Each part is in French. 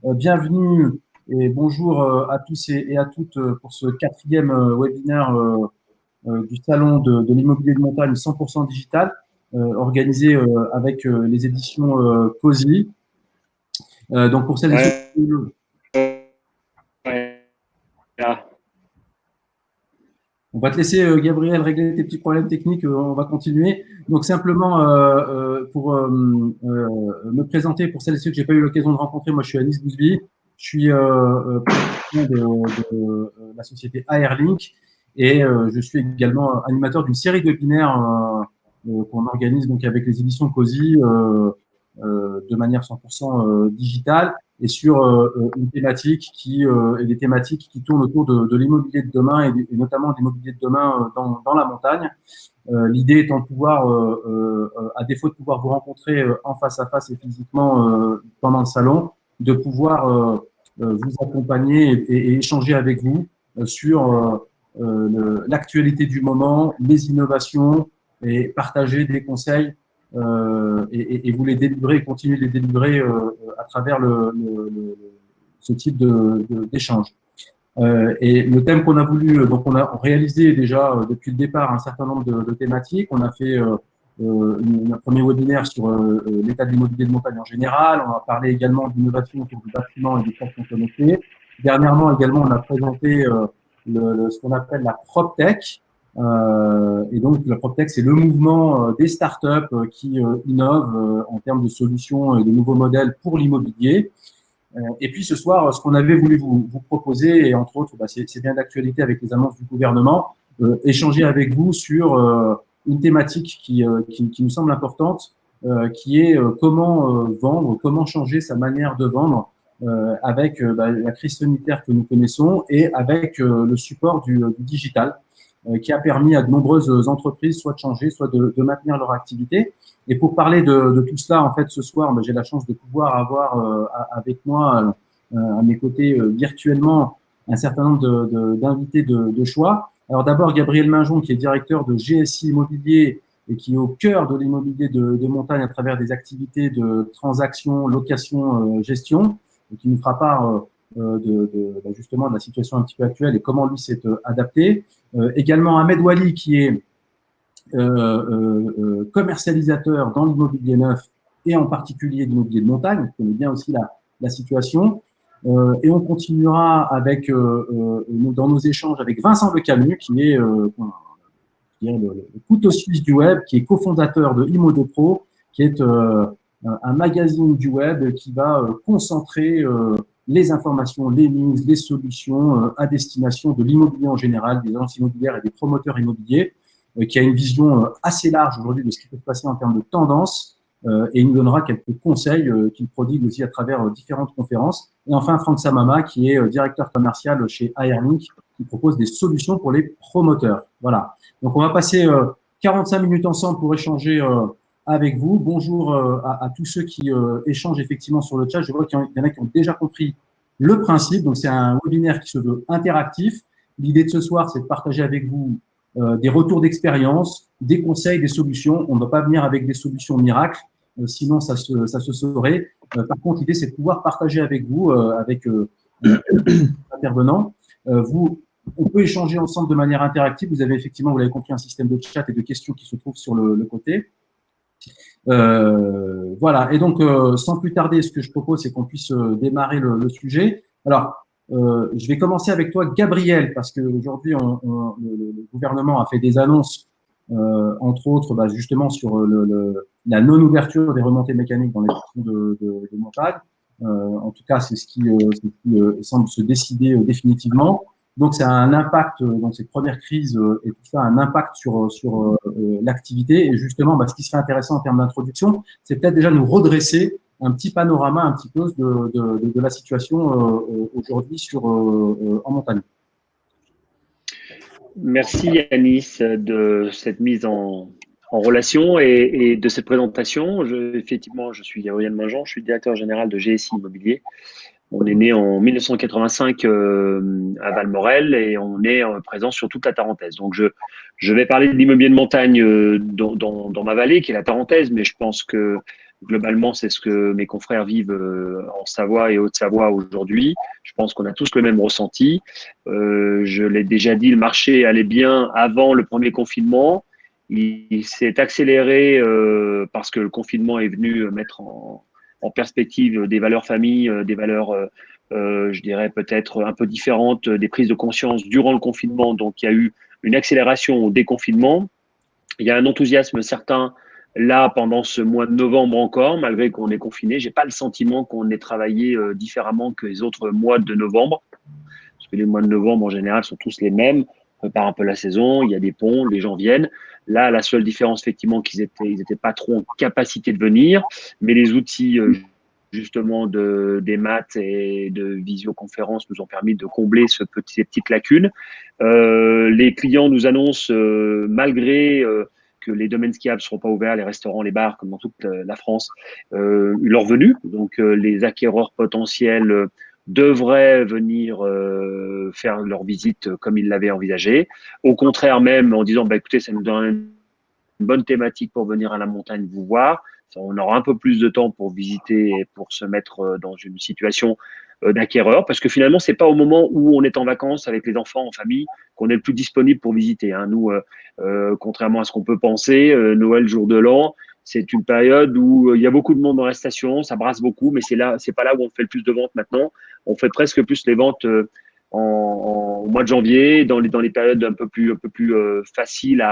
Bienvenue et bonjour à tous et à toutes pour ce quatrième webinaire du Salon de l'immobilier de montagne 100% digital, organisé avec les éditions COSI. Donc pour celles et ceux qui... On va te laisser, Gabriel, régler tes petits problèmes techniques. On va continuer. Donc, simplement, pour me présenter, pour celles et ceux que je n'ai pas eu l'occasion de rencontrer, moi, je suis Anis Bouzbi. Je suis président de la société Airlink et je suis également animateur d'une série de webinaires qu'on organise donc avec les éditions COSI de manière 100% digitale et sur une thématique et des thématiques qui tournent autour de l'immobilier de demain et notamment de l'immobilier de demain dans la montagne. L'idée étant de pouvoir, à défaut de pouvoir vous rencontrer en face à face et physiquement pendant le salon, de pouvoir vous accompagner et échanger avec vous sur l'actualité du moment, les innovations et partager des conseils et vous les délivrer et continuer de les délivrer à travers ce type d'échange. Et le thème qu'on a voulu, donc on a réalisé déjà depuis le départ un certain nombre de thématiques. On a fait un premier webinaire sur l'état de l'immobilier de montagne en général. On a parlé également d'innovation autour du bâtiment et des stations connectées. Dernièrement également, on a présenté ce qu'on appelle la PropTech. Et donc, la PropTech, c'est le mouvement des startups qui innovent en termes de solutions et de nouveaux modèles pour l'immobilier. Et puis ce soir, ce qu'on avait voulu vous proposer, et entre autres, c'est bien d'actualité avec les annonces du gouvernement, échanger avec vous sur une thématique qui nous semble importante, qui est comment vendre, comment changer sa manière de vendre avec la crise sanitaire que nous connaissons et avec le support du digital, qui a permis à de nombreuses entreprises soit de changer, soit de maintenir leur activité. Et pour parler de tout cela, en fait, ce soir, j'ai la chance de pouvoir avoir avec moi, à mes côtés, virtuellement, un certain nombre d'invités de choix. Alors d'abord, Gabriel Minjon, qui est directeur de GSI Immobilier et qui est au cœur de l'immobilier de montagne à travers des activités de transaction, location, gestion, et qui nous fera part justement de la situation un petit peu actuelle et comment lui s'est adapté. Également Ahmed Wali, qui est commercialisateur dans l'immobilier neuf et en particulier l'immobilier de montagne, qui connaît bien aussi la situation. Et on continuera avec, dans nos échanges avec Vincent Le Camus, qui est le couteau suisse du web, qui est cofondateur de Immodepro, qui est un magazine du web qui va concentrer les informations, les news, les solutions à destination de l'immobilier en général, des agences immobilières et des promoteurs immobiliers, qui a une vision assez large aujourd'hui de ce qui peut se passer en termes de tendance, et il nous donnera quelques conseils qu'il prodigue aussi à travers différentes conférences. Et enfin, Franck Samama, qui est directeur commercial chez Airlink, qui propose des solutions pour les promoteurs. Voilà. Donc, on va passer 45 minutes ensemble pour échanger avec vous. Bonjour à tous ceux qui échangent effectivement sur le chat. Je vois qu'il y en a qui ont déjà compris le principe. Donc, c'est un webinaire qui se veut interactif. L'idée de ce soir, c'est de partager avec vous des retours d'expérience, des conseils, des solutions. On ne va pas venir avec des solutions miracles, sinon ça se saurait. Par contre, l'idée, c'est de pouvoir partager avec vous, avec intervenants. On peut échanger ensemble de manière interactive. Vous avez effectivement, vous l'avez compris, un système de chat et de questions qui se trouve sur le côté. Voilà. Et donc, sans plus tarder, ce que je propose, c'est qu'on puisse démarrer le sujet. Alors, je vais commencer avec toi, Gabriel, parce qu'aujourd'hui, le gouvernement a fait des annonces, entre autres, justement, sur la non-ouverture des remontées mécaniques dans les stations de montagne. En tout cas, c'est ce qui semble se décider définitivement. Donc, ça a un impact dans cette première crise et tout ça a un impact sur l'activité. Et justement, ce qui serait intéressant en termes d'introduction, c'est peut-être déjà nous redresser un petit panorama un petit peu de la situation aujourd'hui en montagne. Merci Anis de cette mise en relation et de cette présentation. Effectivement, je suis Gabriel Minjon, je suis directeur général de GSI Immobilier. On est né en 1985 à Valmorel et on est présent sur toute la Tarentaise. Donc, je vais parler de l'immobilier de montagne dans ma vallée, qui est la Tarentaise, mais je pense que Globalement, c'est ce que mes confrères vivent en Savoie et Haute-Savoie aujourd'hui. Je pense qu'on a tous le même ressenti. Je l'ai déjà dit, le marché allait bien avant le premier confinement. Il s'est accéléré parce que le confinement est venu mettre en perspective des valeurs famille, des valeurs, je dirais, peut-être un peu différentes, des prises de conscience durant le confinement. Donc, il y a eu une accélération au déconfinement. Il y a un enthousiasme certain là pendant ce mois de novembre encore, malgré qu'on est confiné. J'ai pas le sentiment qu'on ait travaillé différemment que les autres mois de novembre, parce que les mois de novembre en général sont tous les mêmes. On prépare un peu la saison, il y a des ponts, les gens viennent. Là, la seule différence, effectivement, ils étaient pas trop en capacité de venir, mais les outils justement des maths et de visioconférence nous ont permis de combler ces petites lacunes. Les clients nous annoncent, malgré que les domaines skiables ne seront pas ouverts, les restaurants, les bars, comme dans toute la France, leur venue. Donc, les acquéreurs potentiels devraient venir faire leur visite comme ils l'avaient envisagé. Au contraire même, en disant, bah, écoutez, ça nous donne une bonne thématique pour venir à la montagne vous voir. On aura un peu plus de temps pour visiter et pour se mettre dans une situation d'acquéreur, parce que finalement, c'est pas au moment où on est en vacances avec les enfants en famille qu'on est le plus disponible pour visiter. Hein. Nous, contrairement à ce qu'on peut penser, Noël, jour de l'an, c'est une période où il y a beaucoup de monde dans la station, ça brasse beaucoup, mais c'est pas là où on fait le plus de ventes maintenant. On fait presque plus les ventes au mois de janvier, dans les périodes un peu plus faciles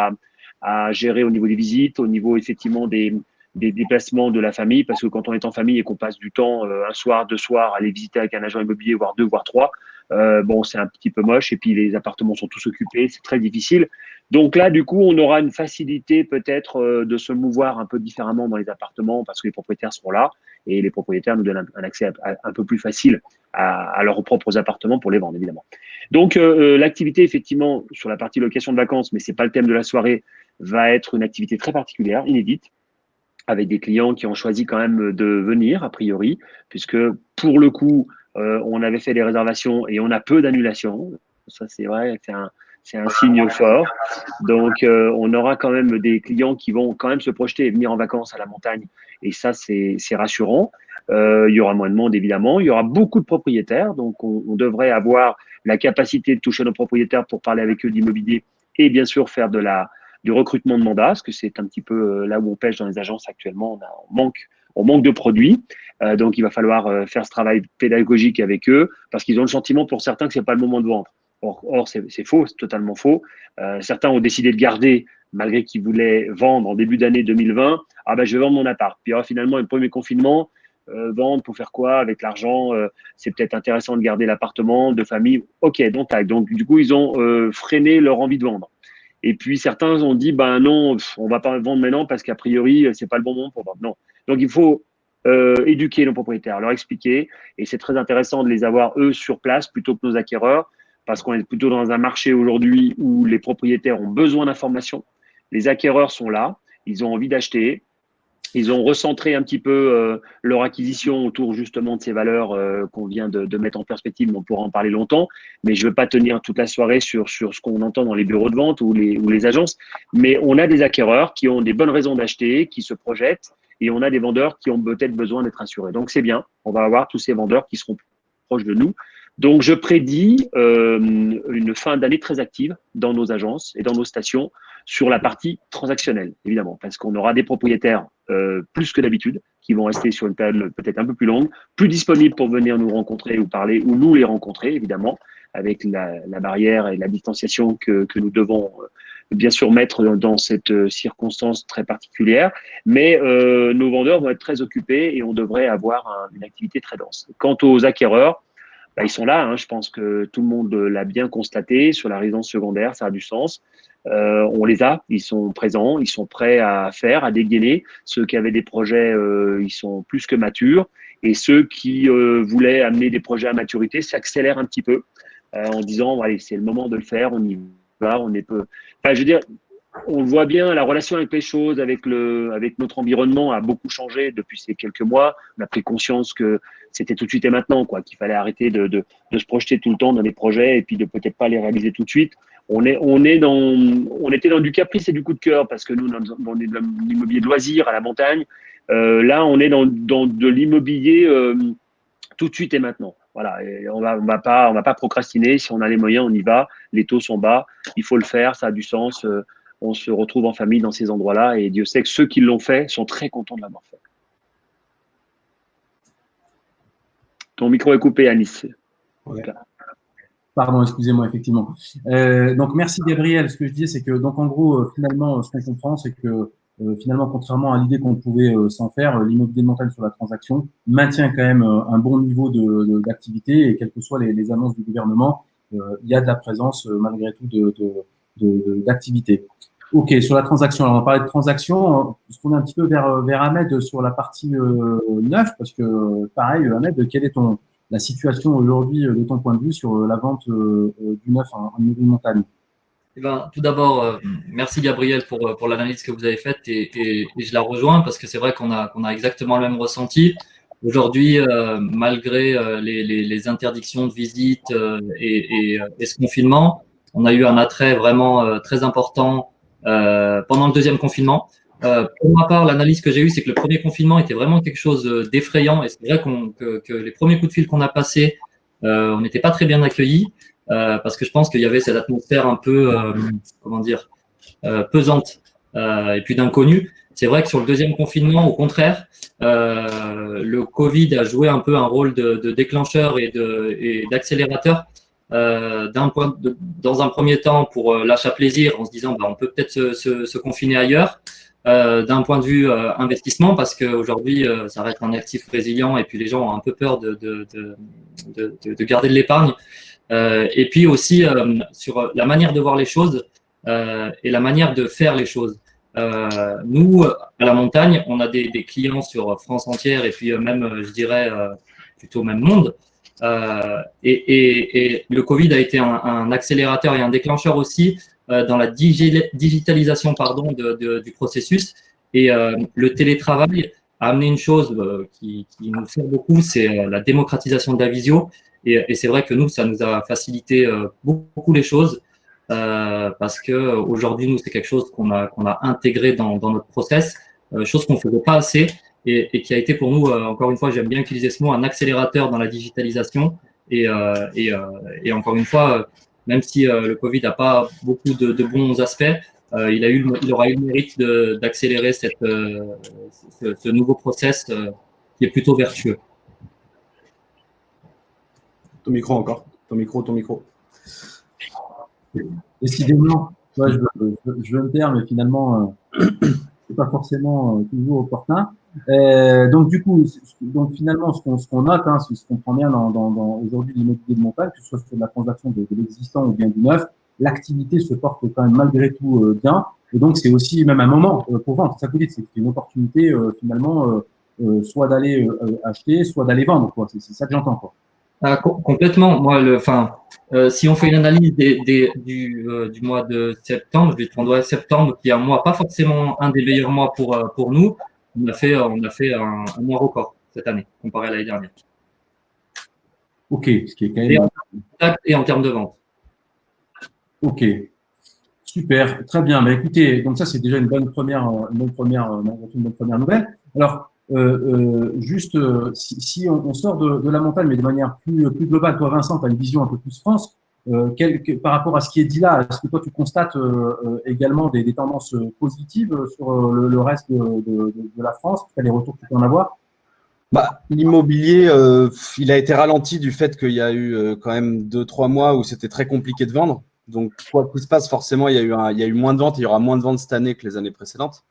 à gérer au niveau des visites, au niveau effectivement des déplacements de la famille, parce que quand on est en famille et qu'on passe du temps, un soir, deux soirs, à aller visiter avec un agent immobilier, voire deux, voire trois, bon, c'est un petit peu moche, et puis les appartements sont tous occupés, c'est très difficile. Donc là, du coup, on aura une facilité peut-être de se mouvoir un peu différemment dans les appartements, parce que les propriétaires seront là, et les propriétaires nous donnent un accès un peu plus facile à leurs propres appartements pour les vendre, évidemment. Donc, l'activité, effectivement, sur la partie location de vacances, mais c'est pas le thème de la soirée, va être une activité très particulière, inédite, avec des clients qui ont choisi quand même de venir, a priori, puisque pour le coup, on avait fait des réservations et on a peu d'annulations. Ça, c'est vrai, c'est un signe fort. Donc, on aura quand même des clients qui vont quand même se projeter et venir en vacances à la montagne. Et ça, c'est rassurant. Il y aura moins de monde, évidemment. Il y aura beaucoup de propriétaires. Donc, on devrait avoir la capacité de toucher nos propriétaires pour parler avec eux d'immobilier et bien sûr faire du recrutement de mandats, parce que c'est un petit peu là où on pêche dans les agences actuellement. On manque de produits. Donc, il va falloir faire ce travail pédagogique avec eux, parce qu'ils ont le sentiment pour certains que ce n'est pas le moment de vendre. Or c'est faux, c'est totalement faux. Certains ont décidé de garder, malgré qu'ils voulaient vendre en début d'année 2020. Ah ben, je vais vendre mon appart. Puis finalement, le premier confinement, vendre pour faire quoi avec l'argent, c'est peut-être intéressant de garder l'appartement de famille. Ok, donc du coup, ils ont freiné leur envie de vendre. Et puis certains ont dit, ben non, on va pas vendre maintenant parce qu'a priori, c'est pas le bon moment pour vendre. Non. Donc il faut éduquer nos propriétaires, leur expliquer. Et c'est très intéressant de les avoir, eux, sur place plutôt que nos acquéreurs, parce qu'on est plutôt dans un marché aujourd'hui où les propriétaires ont besoin d'informations. Les acquéreurs sont là, ils ont envie d'acheter. Ils ont recentré un petit peu leur acquisition autour justement de ces valeurs qu'on vient de mettre en perspective, mais on pourra en parler longtemps. Mais je ne veux pas tenir toute la soirée sur ce qu'on entend dans les bureaux de vente ou les agences. Mais on a des acquéreurs qui ont des bonnes raisons d'acheter, qui se projettent, et on a des vendeurs qui ont peut-être besoin d'être assurés. Donc c'est bien, on va avoir tous ces vendeurs qui seront proches de nous. Donc je prédis une fin d'année très active dans nos agences et dans nos stations sur la partie transactionnelle, évidemment, parce qu'on aura des propriétaires plus que d'habitude, qui vont rester sur une période peut-être un peu plus longue, plus disponibles pour venir nous rencontrer ou parler, ou nous les rencontrer, évidemment, avec la barrière et la distanciation que nous devons bien sûr mettre dans cette circonstance très particulière. Mais nos vendeurs vont être très occupés et on devrait avoir une activité très dense. Quant aux acquéreurs, bah, ils sont là. Hein, je pense que tout le monde l'a bien constaté. Sur la résidence secondaire, ça a du sens. On les a, ils sont présents, ils sont prêts à faire, à dégainer. Ceux qui avaient des projets, ils sont plus que matures. Et ceux qui voulaient amener des projets à maturité s'accélèrent un petit peu en disant, allez, c'est le moment de le faire, on y va, on est peu. Enfin, je veux dire, on voit bien, la relation avec les choses, avec notre environnement a beaucoup changé depuis ces quelques mois. On a pris conscience que c'était tout de suite et maintenant, quoi, qu'il fallait arrêter de se projeter tout le temps dans des projets et puis de peut-être pas les réaliser tout de suite. On était dans du caprice et du coup de cœur parce que nous, on est dans l'immobilier de loisirs à la montagne. Là, on est dans de l'immobilier tout de suite et maintenant. Voilà, et on va pas procrastiner. Si on a les moyens, on y va. Les taux sont bas, il faut le faire, ça a du sens. On se retrouve en famille dans ces endroits-là et Dieu sait que ceux qui l'ont fait sont très contents de l'avoir fait. Ton micro est coupé, Anis. Ouais. Pardon, excusez-moi, effectivement. Donc, merci Gabriel. Ce que je dis, c'est que, donc, en gros, finalement, ce qu'on comprend, c'est que, finalement, contrairement à l'idée qu'on pouvait s'en faire, l'immobilier de montagne sur la transaction maintient quand même un bon niveau d'activité et quelles que soient les annonces du gouvernement, il y a de la présence, malgré tout, d'activité. Ok, sur la transaction, alors on va parler de transaction, puisqu'on est un petit peu vers Ahmed sur la partie neuf, parce que, pareil, Ahmed, quelle est la situation aujourd'hui, de ton point de vue, sur la vente du neuf en immobilier de montagne? Eh ben, tout d'abord, merci Gabriel pour l'analyse que vous avez faite et je la rejoins parce que c'est vrai qu'on a exactement le même ressenti. Aujourd'hui, malgré les interdictions de visite et ce confinement, on a eu un attrait vraiment très important pendant le deuxième confinement. Pour ma part, l'analyse que j'ai eue, c'est que le premier confinement était vraiment quelque chose d'effrayant et c'est vrai que les premiers coups de fil qu'on a passés, on n'était pas très bien accueillis. Parce que je pense qu'il y avait cette atmosphère un peu, comment dire, pesante et puis d'inconnu. C'est vrai que sur le deuxième confinement, au contraire, le Covid a joué un peu un rôle de déclencheur et d'accélérateur. Dans un premier temps pour l'achat plaisir, en se disant bah, on peut peut-être se confiner ailleurs. D'un point de vue investissement, parce qu'aujourd'hui, ça reste un actif résilient et puis les gens ont un peu peur de garder de l'épargne. Et puis aussi sur la manière de voir les choses et la manière de faire les choses. Nous, à la montagne, on a des clients sur France entière et puis même, je dirais, plutôt même monde. Et le Covid a été un accélérateur et un déclencheur aussi dans la digitalisation pardon, du processus. Et le télétravail a amené une chose qui nous sert beaucoup, c'est la démocratisation de la visio. Et c'est vrai que nous, ça nous a facilité beaucoup les choses parce que aujourd'hui, nous, c'est quelque chose qu'on a intégré dans notre process, chose qu'on ne faisait pas assez et qui a été pour nous, encore une fois, j'aime bien utiliser ce mot, un accélérateur dans la digitalisation. Et encore une fois, même si le Covid n'a pas beaucoup de bons aspects, il aura eu le mérite d'accélérer ce nouveau process qui est plutôt vertueux. Ton micro encore. Ton micro. Décidément, ouais, je veux me taire, mais finalement, c'est pas forcément toujours opportun. Donc du coup, finalement, ce qu'on note, hein, ce qu'on prend bien dans aujourd'hui l'immobilier de montagne, que ce soit sur la transaction de l'existant ou bien du neuf, l'activité se porte quand même malgré tout bien. Et donc c'est aussi même un moment pour vendre. C'est ça que vous dites, c'est une opportunité finalement, soit d'aller acheter, soit d'aller vendre. Quoi. C'est ça que j'entends. Quoi. Ah, complètement. Moi, si on fait une analyse du mois de septembre, je vais prendre septembre, qui est un mois pas forcément un des meilleurs mois pour nous. On a fait un mois record cette année comparé à l'année dernière. Ok, ce qui est quand même. Et en termes de vente. Ok, super, très bien. Bah, écoutez, donc ça c'est déjà une bonne première nouvelle. Alors. Juste, si on sort de la montagne, mais de manière plus globale, toi Vincent, tu as une vision un peu plus France, par rapport à ce qui est dit là, est-ce que toi tu constates également des tendances positives sur le reste de la France, les retours que tu peux en avoir? L'immobilier, il a été ralenti du fait qu'il y a eu quand même 2-3 mois où c'était très compliqué de vendre. Donc, quoi qu'il se passe, forcément, il y a eu moins de ventes, il y aura moins de ventes cette année que les années précédentes.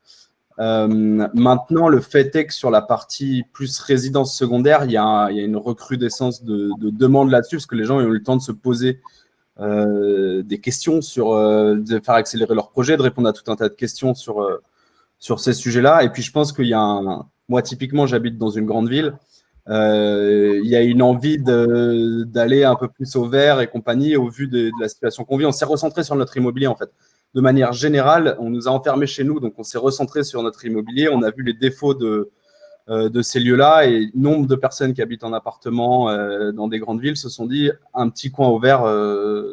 Maintenant, le fait est que sur la partie plus résidence secondaire, il y a une recrudescence de demandes là-dessus parce que les gens ont eu le temps de se poser des questions de faire accélérer leur projet, de répondre à tout un tas de questions sur ces sujets-là. Et puis, je pense qu'il y a moi, typiquement, j'habite dans une grande ville. Il y a une envie d'aller un peu plus au vert et compagnie au vu de la situation qu'on vit. On s'est recentré sur notre immobilier, en fait. De manière générale, on nous a enfermés chez nous, donc on s'est recentré sur notre immobilier. On a vu les défauts de ces lieux-là et nombre de personnes qui habitent en appartement dans des grandes villes se sont dit un petit coin au vert,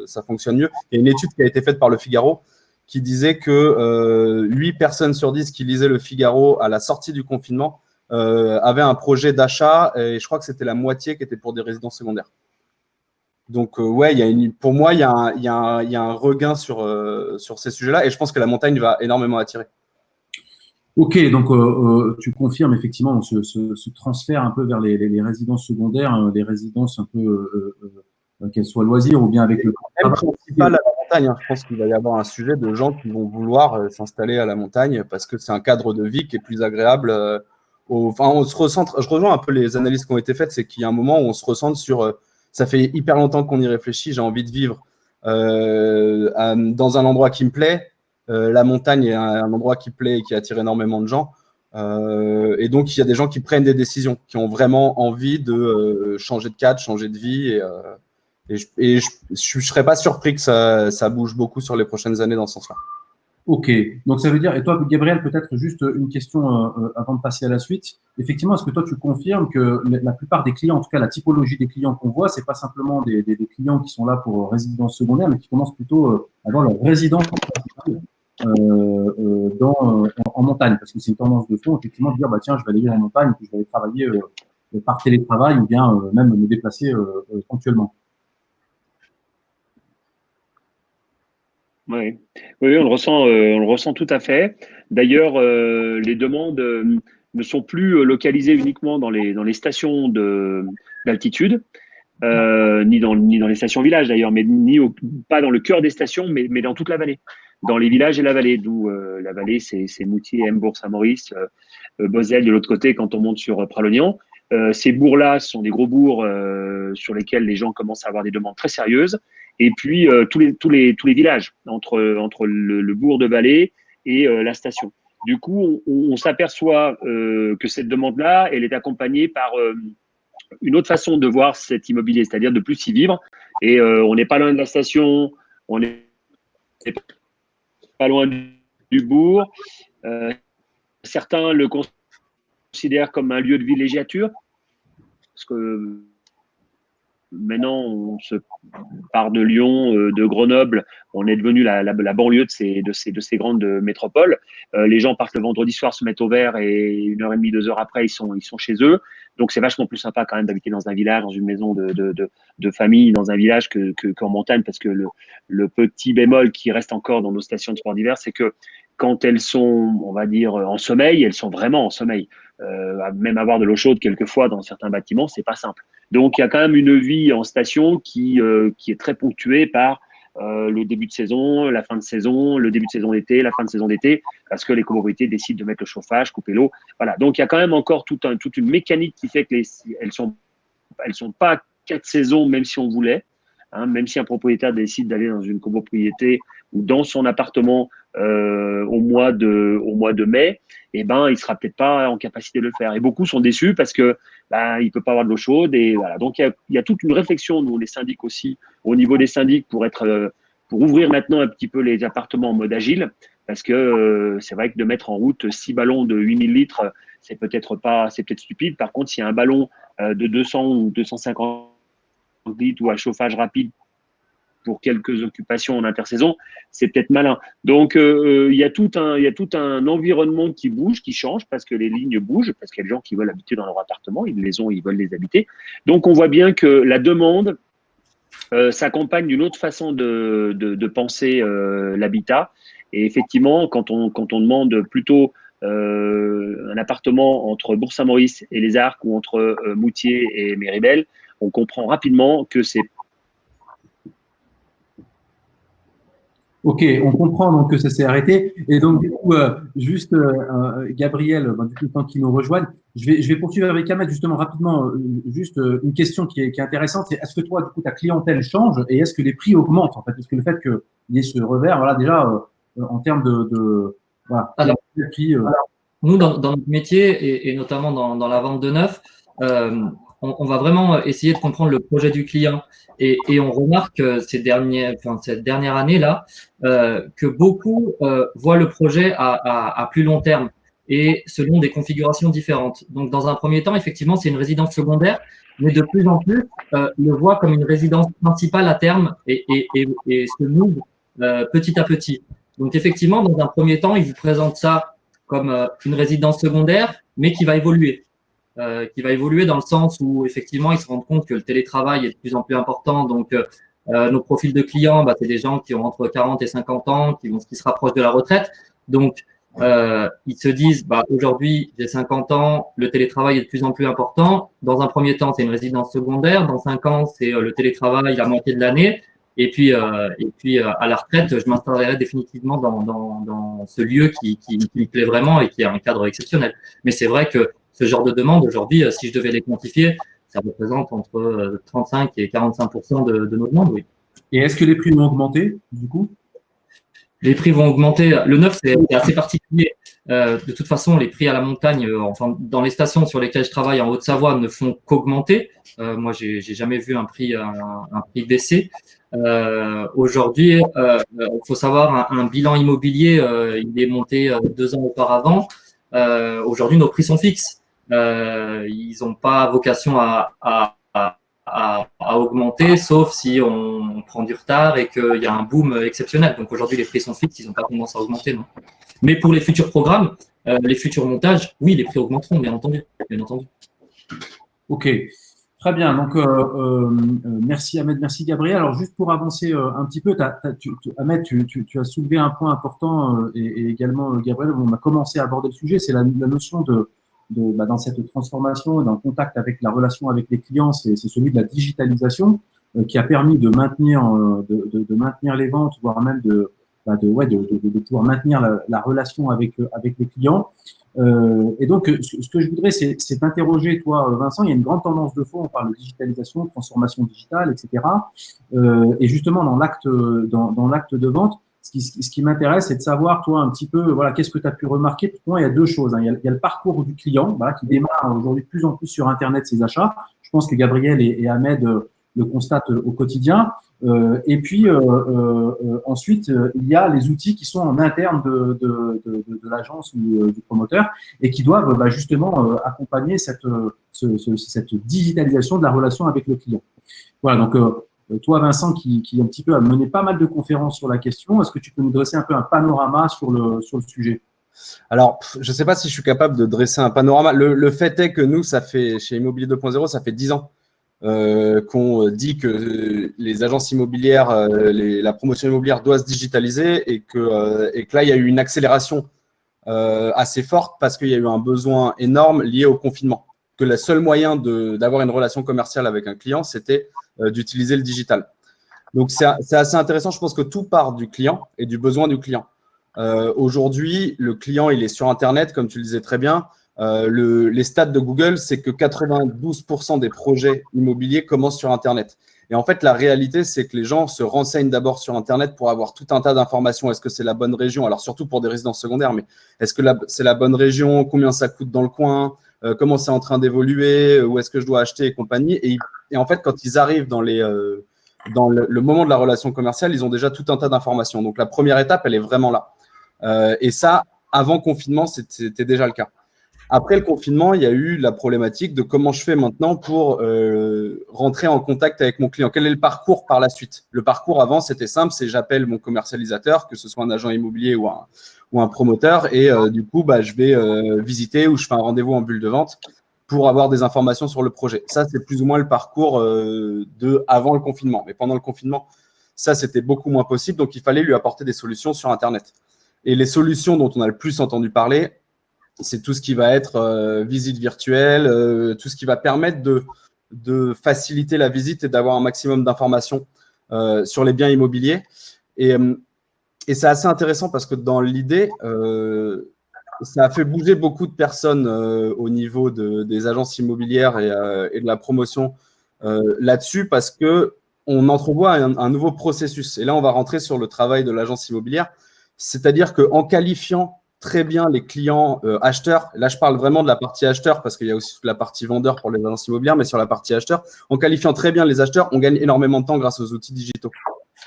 ça fonctionne mieux. Il y a une étude qui a été faite par Le Figaro qui disait que 8 personnes sur 10 qui lisaient Le Figaro à la sortie du confinement avaient un projet d'achat et je crois que c'était la moitié qui était pour des résidences secondaires. Donc, ouais, pour moi, il y a un regain sur ces sujets-là et je pense que la montagne va énormément attirer. Ok, donc tu confirmes effectivement ce transfert un peu vers les résidences secondaires, les résidences un peu qu'elles soient loisirs ou bien avec le même principal à la montagne. Hein. Je pense qu'il va y avoir un sujet de gens qui vont vouloir s'installer à la montagne parce que c'est un cadre de vie qui est plus agréable. On se recentre. Je rejoins un peu les analyses qui ont été faites, c'est qu'il y a un moment où on se recentre sur. Ça fait hyper longtemps qu'on y réfléchit. J'ai envie de vivre dans un endroit qui me plaît. La montagne est un endroit qui plaît et qui attire énormément de gens. Et donc, il y a des gens qui prennent des décisions, qui ont vraiment envie de changer de cadre, changer de vie. Et je ne serais pas surpris que ça bouge beaucoup sur les prochaines années dans ce sens-là. Ok, donc ça veut dire, et toi, Gabriel, peut-être juste une question avant de passer à la suite. Effectivement, est-ce que toi, tu confirmes que la plupart des clients, en tout cas la typologie des clients qu'on voit, c'est pas simplement des clients qui sont là pour résidence secondaire, mais qui commencent plutôt à avoir leur résidence en montagne, parce que c'est une tendance de fond, effectivement, de dire, bah tiens, je vais aller vivre en montagne, puis je vais aller travailler par télétravail ou bien même me déplacer ponctuellement. Oui, on le ressent tout à fait. D'ailleurs, les demandes ne sont plus localisées uniquement dans les stations d'altitude, ni dans les stations villages d'ailleurs, mais pas dans le cœur des stations, mais dans toute la vallée, dans les villages et la vallée. D'où la vallée, c'est Moutier, Embourg, Saint-Maurice, Bozelle de l'autre côté quand on monte sur Pralognan. Ces bourgs-là sont des gros bourgs sur lesquels les gens commencent à avoir des demandes très sérieuses. Et puis tous les villages entre le bourg de vallée et la station. Du coup, on s'aperçoit que cette demande-là, elle est accompagnée par une autre façon de voir cet immobilier, c'est-à-dire de plus y vivre. Et on n'est pas loin de la station, on n'est pas loin du bourg. Certains le considèrent comme un lieu de villégiature, parce que maintenant, on se part de Lyon, de Grenoble, on est devenu la banlieue de ces grandes métropoles. Les gens partent le vendredi soir, se mettent au vert et 1h30, 2 heures après, ils sont chez eux. Donc, c'est vachement plus sympa quand même d'habiter dans un village, dans une maison de famille, dans un village qu'en montagne, parce que le petit bémol qui reste encore dans nos stations de sport d'hiver, c'est que quand elles sont, on va dire, en sommeil, elles sont vraiment en sommeil. Même avoir de l'eau chaude quelquefois dans certains bâtiments, c'est pas simple. Donc, il y a quand même une vie en station qui est très ponctuée par le début de saison, la fin de saison, le début de saison d'été, la fin de saison d'été, parce que les copropriétés décident de mettre le chauffage, couper l'eau. Voilà. Donc, il y a quand même encore toute une mécanique qui fait que elles sont pas 4 saisons, même si on voulait. Hein, même si un propriétaire décide d'aller dans une copropriété ou dans son appartement au mois de mai, eh ben, il sera peut-être pas en capacité de le faire. Et beaucoup sont déçus parce que il peut pas avoir de l'eau chaude. Et voilà. Donc il y a toute une réflexion, nous les syndics aussi, au niveau des syndics pour ouvrir maintenant un petit peu les appartements en mode agile, parce que c'est vrai que de mettre en route 6 ballons de 8000 litres, c'est peut-être stupide. Par contre, s'il y a un ballon de 200 ou 250 litres ou à chauffage rapide pour quelques occupations en intersaison, c'est peut-être malin. Donc, il y a tout un environnement qui bouge, qui change, parce que les lignes bougent, parce qu'il y a des gens qui veulent habiter dans leur appartement, ils les ont, ils veulent les habiter. Donc, on voit bien que la demande s'accompagne d'une autre façon de penser l'habitat. Et effectivement, quand on demande plutôt un appartement entre Bourg-Saint-Maurice et les Arcs ou entre Moutier et Méribel, on comprend rapidement que c'est. Ok, on comprend donc que ça s'est arrêté. Et donc, du coup, juste, Gabriel, du coup, tant qu'il nous rejoigne, je vais poursuivre avec Ahmed justement rapidement. Juste une question qui est intéressante, c'est est-ce que toi, du coup, ta clientèle change et est-ce que les prix augmentent en fait? Est-ce que le fait qu'il y ait ce revers, voilà, déjà, en termes de voilà, alors, prix, nous, dans notre métier et notamment dans la vente de neuf, on va vraiment essayer de comprendre le projet du client. Et on remarque cette dernière année-là que beaucoup voient le projet à plus long terme et selon des configurations différentes. Donc, dans un premier temps, effectivement, c'est une résidence secondaire, mais de plus en plus, le voient comme une résidence principale à terme et se move petit à petit. Donc, effectivement, dans un premier temps, ils vous présentent ça comme une résidence secondaire, mais qui va évoluer. qui va évoluer dans le sens où effectivement ils se rendent compte que le télétravail est de plus en plus important. Donc nos profils de clients, c'est des gens qui ont entre 40 et 50 ans, qui se rapprochent de la retraite. Donc ils se disent aujourd'hui j'ai 50 ans, le télétravail est de plus en plus important. Dans un premier temps, c'est une résidence secondaire. Dans 5 ans, c'est le télétravail la moitié de l'année. Et puis à la retraite, je m'installerai définitivement dans ce lieu qui me plaît vraiment et qui a un cadre exceptionnel. Mais c'est vrai que ce genre de demande, aujourd'hui, si je devais les quantifier, ça représente entre 35 et 45% de nos demandes, oui. Et est-ce que les prix vont augmenter, du coup? Les prix vont augmenter. Le neuf, c'est assez particulier. De toute façon, les prix à la montagne, enfin, dans les stations sur lesquelles je travaille en Haute-Savoie, ne font qu'augmenter. Moi, j'ai jamais vu un prix baisser. Aujourd'hui, il faut savoir, un bilan immobilier, il est monté 2 ans auparavant. Aujourd'hui, nos prix sont fixes. Ils n'ont pas vocation à augmenter, sauf si on prend du retard et qu'il y a un boom exceptionnel. Donc aujourd'hui, les prix sont fixes, ils n'ont pas tendance à augmenter. Non. Mais pour les futurs programmes, les futurs montages, oui, les prix augmenteront, bien entendu. Ok, très bien. Donc, merci Ahmed, merci Gabriel. Alors, juste pour avancer un petit peu, Ahmed, tu as soulevé un point important et également Gabriel, on a commencé à aborder le sujet, c'est la notion dans cette transformation et dans le contact avec la relation avec les clients, c'est celui de la digitalisation qui a permis de maintenir les ventes, voire même de pouvoir maintenir la relation avec les clients. Et donc, ce que je voudrais, c'est t'interroger, toi, Vincent. Il y a une grande tendance de fond, on parle de digitalisation, de transformation digitale, etc. Et justement, dans l'acte de vente, ce qui m'intéresse, c'est de savoir, toi, un petit peu, voilà, qu'est-ce que tu as pu remarquer. Pour moi, il y a 2 choses. Il y a le parcours du client, qui démarre aujourd'hui de plus en plus sur Internet ses achats. Je pense que Gabriel et Ahmed le constatent au quotidien. Et puis ensuite, il y a les outils qui sont en interne de l'agence ou du promoteur et qui doivent justement accompagner cette digitalisation de la relation avec le client. Voilà, donc toi, Vincent, qui un petit peu a mené pas mal de conférences sur la question, est-ce que tu peux nous dresser un peu un panorama sur le sujet? Alors, je ne sais pas si je suis capable de dresser un panorama. Le fait est que nous, ça fait chez Immobilier 2.0, ça fait 10 ans qu'on dit que les agences immobilières, la promotion immobilière doit se digitaliser et que là, il y a eu une accélération assez forte parce qu'il y a eu un besoin énorme lié au confinement. Que le seul moyen d'avoir une relation commerciale avec un client, c'était d'utiliser le digital. Donc, c'est assez intéressant. Je pense que tout part du client et du besoin du client. Aujourd'hui, le client, il est sur Internet, comme tu le disais très bien. Les stats de Google, c'est que 92% des projets immobiliers commencent sur Internet. Et en fait, la réalité, c'est que les gens se renseignent d'abord sur Internet pour avoir tout un tas d'informations. Est-ce que c'est la bonne région? Alors, surtout pour des résidences secondaires, mais est-ce que c'est la bonne région? Combien ça coûte dans le coin? Comment c'est en train d'évoluer? Où est-ce que je dois acheter et compagnie? Et en fait, quand ils arrivent dans le moment de la relation commerciale, ils ont déjà tout un tas d'informations. Donc, la première étape, elle est vraiment là. Et ça, avant confinement, c'était déjà le cas. Après le confinement, il y a eu la problématique de comment je fais maintenant pour rentrer en contact avec mon client. Quel est le parcours par la suite? Le parcours avant, c'était simple, c'est j'appelle mon commercialisateur, que ce soit un agent immobilier ou un promoteur, et du coup, je vais visiter ou je fais un rendez-vous en bulle de vente pour avoir des informations sur le projet. Ça, c'est plus ou moins le parcours avant le confinement. Mais pendant le confinement, ça, c'était beaucoup moins possible, donc il fallait lui apporter des solutions sur Internet. Et les solutions dont on a le plus entendu parler, c'est tout ce qui va être visite virtuelle, tout ce qui va permettre de faciliter la visite et d'avoir un maximum d'informations sur les biens immobiliers. Et c'est assez intéressant parce que dans l'idée, ça a fait bouger beaucoup de personnes au niveau des agences immobilières et de la promotion là-dessus parce qu'on entrevoit un nouveau processus. Et là, on va rentrer sur le travail de l'agence immobilière. C'est-à-dire qu'en qualifiant très bien les clients acheteurs, là je parle vraiment de la partie acheteur parce qu'il y a aussi la partie vendeur pour les agences immobilières, mais sur la partie acheteur, en qualifiant très bien les acheteurs, on gagne énormément de temps grâce aux outils digitaux.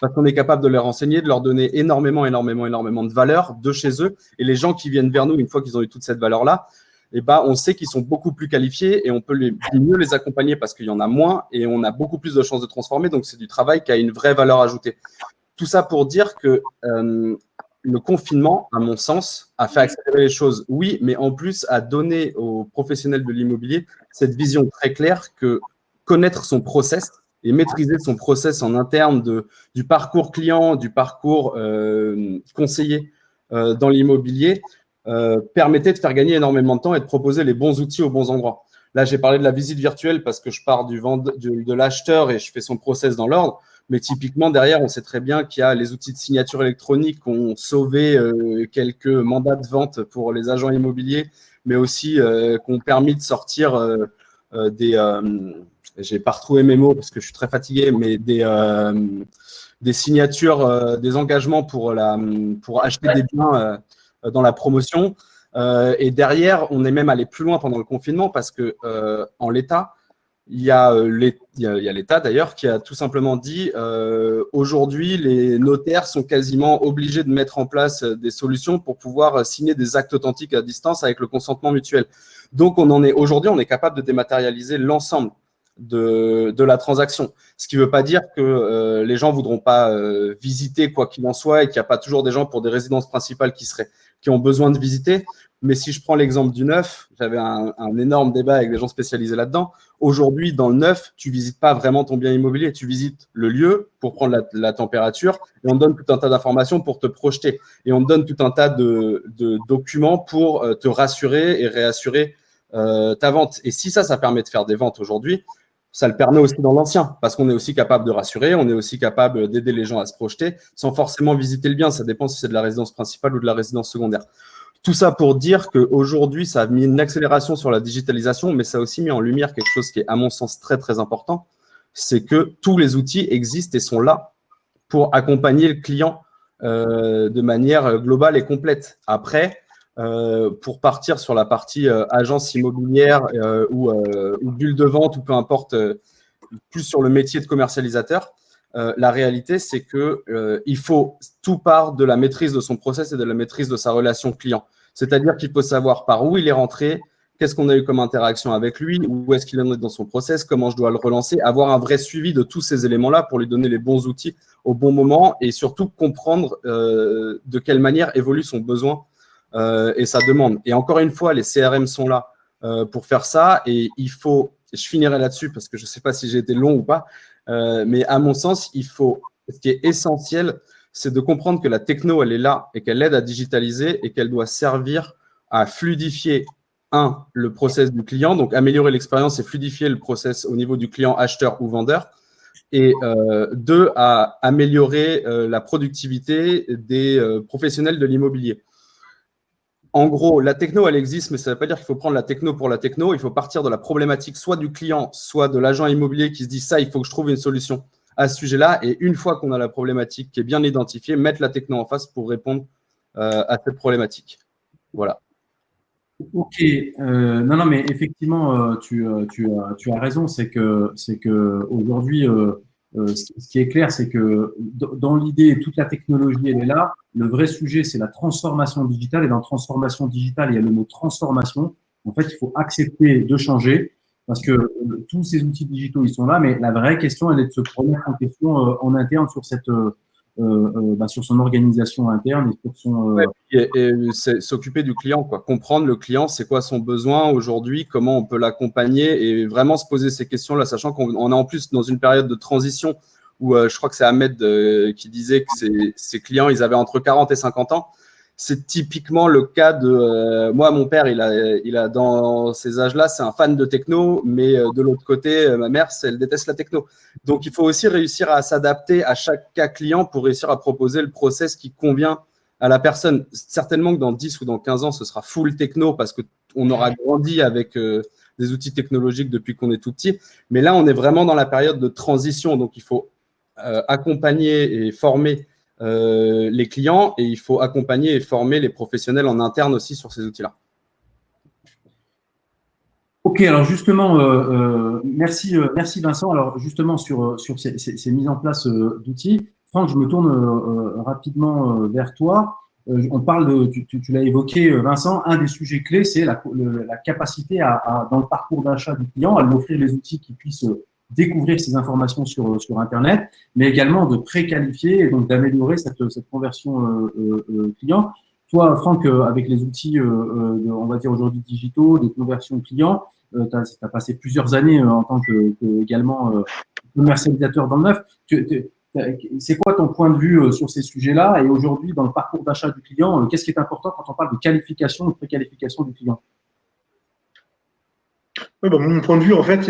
Parce qu'on est capable de les renseigner, de leur donner énormément de valeur de chez eux. Et les gens qui viennent vers nous, une fois qu'ils ont eu toute cette valeur-là, on sait qu'ils sont beaucoup plus qualifiés et on peut mieux les accompagner parce qu'il y en a moins et on a beaucoup plus de chances de transformer. Donc, c'est du travail qui a une vraie valeur ajoutée. Tout ça pour dire que le confinement, à mon sens, a fait accélérer les choses, oui, mais en plus a donné aux professionnels de l'immobilier cette vision très claire que connaître son process et maîtriser son process en interne du parcours client, du parcours conseiller dans l'immobilier permettait de faire gagner énormément de temps et de proposer les bons outils aux bons endroits. Là, j'ai parlé de la visite virtuelle parce que je pars de l'acheteur et je fais son process dans l'ordre. Mais typiquement, derrière, on sait très bien qu'il y a les outils de signature électronique qui ont sauvé quelques mandats de vente pour les agents immobiliers, mais aussi qui ont permis de sortir j'ai pas retrouvé mes mots parce que je suis très fatigué, mais des signatures, des engagements pour acheter des biens dans la promotion. Et derrière, on est même allé plus loin pendant le confinement parce que en l'état, il y a l'État d'ailleurs qui a tout simplement dit aujourd'hui, les notaires sont quasiment obligés de mettre en place des solutions pour pouvoir signer des actes authentiques à distance avec le consentement mutuel. Donc, aujourd'hui, on est capable de dématérialiser l'ensemble de la transaction. Ce qui ne veut pas dire que les gens ne voudront pas visiter quoi qu'il en soit et qu'il n'y a pas toujours des gens pour des résidences principales qui ont besoin de visiter. Mais si je prends l'exemple du neuf, j'avais un énorme débat avec des gens spécialisés là-dedans. Aujourd'hui, dans le neuf, tu ne visites pas vraiment ton bien immobilier. Tu visites le lieu pour prendre la température et on te donne tout un tas d'informations pour te projeter. Et on te donne tout un tas de documents pour te rassurer et réassurer ta vente. Et si ça permet de faire des ventes aujourd'hui, ça le permet aussi dans l'ancien parce qu'on est aussi capable de rassurer, on est aussi capable d'aider les gens à se projeter sans forcément visiter le bien. Ça dépend si c'est de la résidence principale ou de la résidence secondaire. Tout ça pour dire qu'aujourd'hui, ça a mis une accélération sur la digitalisation, mais ça a aussi mis en lumière quelque chose qui est, à mon sens, très, très important. C'est que tous les outils existent et sont là pour accompagner le client de manière globale et complète. Après, pour partir sur la partie agence immobilière ou bulle de vente ou peu importe, plus sur le métier de commercialisateur, la réalité, c'est que il faut tout part de la maîtrise de son process et de la maîtrise de sa relation client. C'est-à-dire qu'il faut savoir par où il est rentré, qu'est-ce qu'on a eu comme interaction avec lui, où est-ce qu'il en est dans son process, comment je dois le relancer, avoir un vrai suivi de tous ces éléments-là pour lui donner les bons outils au bon moment et surtout comprendre de quelle manière évolue son besoin et sa demande. Et encore une fois, les CRM sont là pour faire ça et il faut, je finirai là-dessus parce que je ne sais pas si j'ai été long ou pas, mais à mon sens, ce qui est essentiel, c'est de comprendre que la techno, elle est là et qu'elle aide à digitaliser et qu'elle doit servir à fluidifier, le process du client, donc améliorer l'expérience et fluidifier le process au niveau du client acheteur ou vendeur, et deux, à améliorer la productivité des professionnels de l'immobilier. En gros, la techno, elle existe, mais ça ne veut pas dire qu'il faut prendre la techno pour la techno. Il faut partir de la problématique soit du client, soit de l'agent immobilier qui se dit ça, il faut que je trouve une solution à ce sujet-là. Et une fois qu'on a la problématique qui est bien identifiée, mettre la techno en face pour répondre à cette problématique. Voilà. Ok. Non, mais effectivement, tu as raison. C'est que aujourd'hui, ce qui est clair, c'est que dans l'idée, toute la technologie, elle est là. Le vrai sujet, c'est la transformation digitale. Et dans transformation digitale, il y a le mot transformation. En fait, il faut accepter de changer parce que tous ces outils digitaux, ils sont là. Mais la vraie question, elle est de se remettre en question en interne sur sur son organisation interne et sur son… et s'occuper du client, quoi. Comprendre le client, c'est quoi son besoin aujourd'hui, comment on peut l'accompagner et vraiment se poser ces questions-là, sachant qu'on est en plus dans une période de transition où je crois que c'est Ahmed qui disait que ses clients, ils avaient entre 40 et 50 ans. C'est typiquement le cas de… moi, mon père, il a dans ces âges-là, c'est un fan de techno, mais de l'autre côté, ma mère, elle déteste la techno. Donc, il faut aussi réussir à s'adapter à chaque cas client pour réussir à proposer le process qui convient à la personne. Certainement que dans 10 ou dans 15 ans, ce sera full techno parce qu'on aura grandi avec des outils technologiques depuis qu'on est tout petit. Mais là, on est vraiment dans la période de transition. Donc, il faut accompagner et former les clients et il faut accompagner et former les professionnels en interne aussi sur ces outils-là. Ok, alors justement, merci Vincent. Alors justement sur ces mises en place d'outils, Franck, je me tourne rapidement vers toi. On parle tu l'as évoqué Vincent, un des sujets clés, c'est la capacité dans le parcours d'achat du client à lui offrir les outils qui puissent découvrir ces informations sur Internet, mais également de préqualifier et donc d'améliorer cette conversion client. Toi, Franck, avec les outils, on va dire aujourd'hui digitaux, des conversions clients, tu as passé plusieurs années en tant que également commercialisateur dans le neuf. C'est quoi ton point de vue sur ces sujets-là? Et aujourd'hui, dans le parcours d'achat du client, qu'est-ce qui est important quand on parle de qualification, de préqualification du client? Oui, bah, mon point de vue, en fait,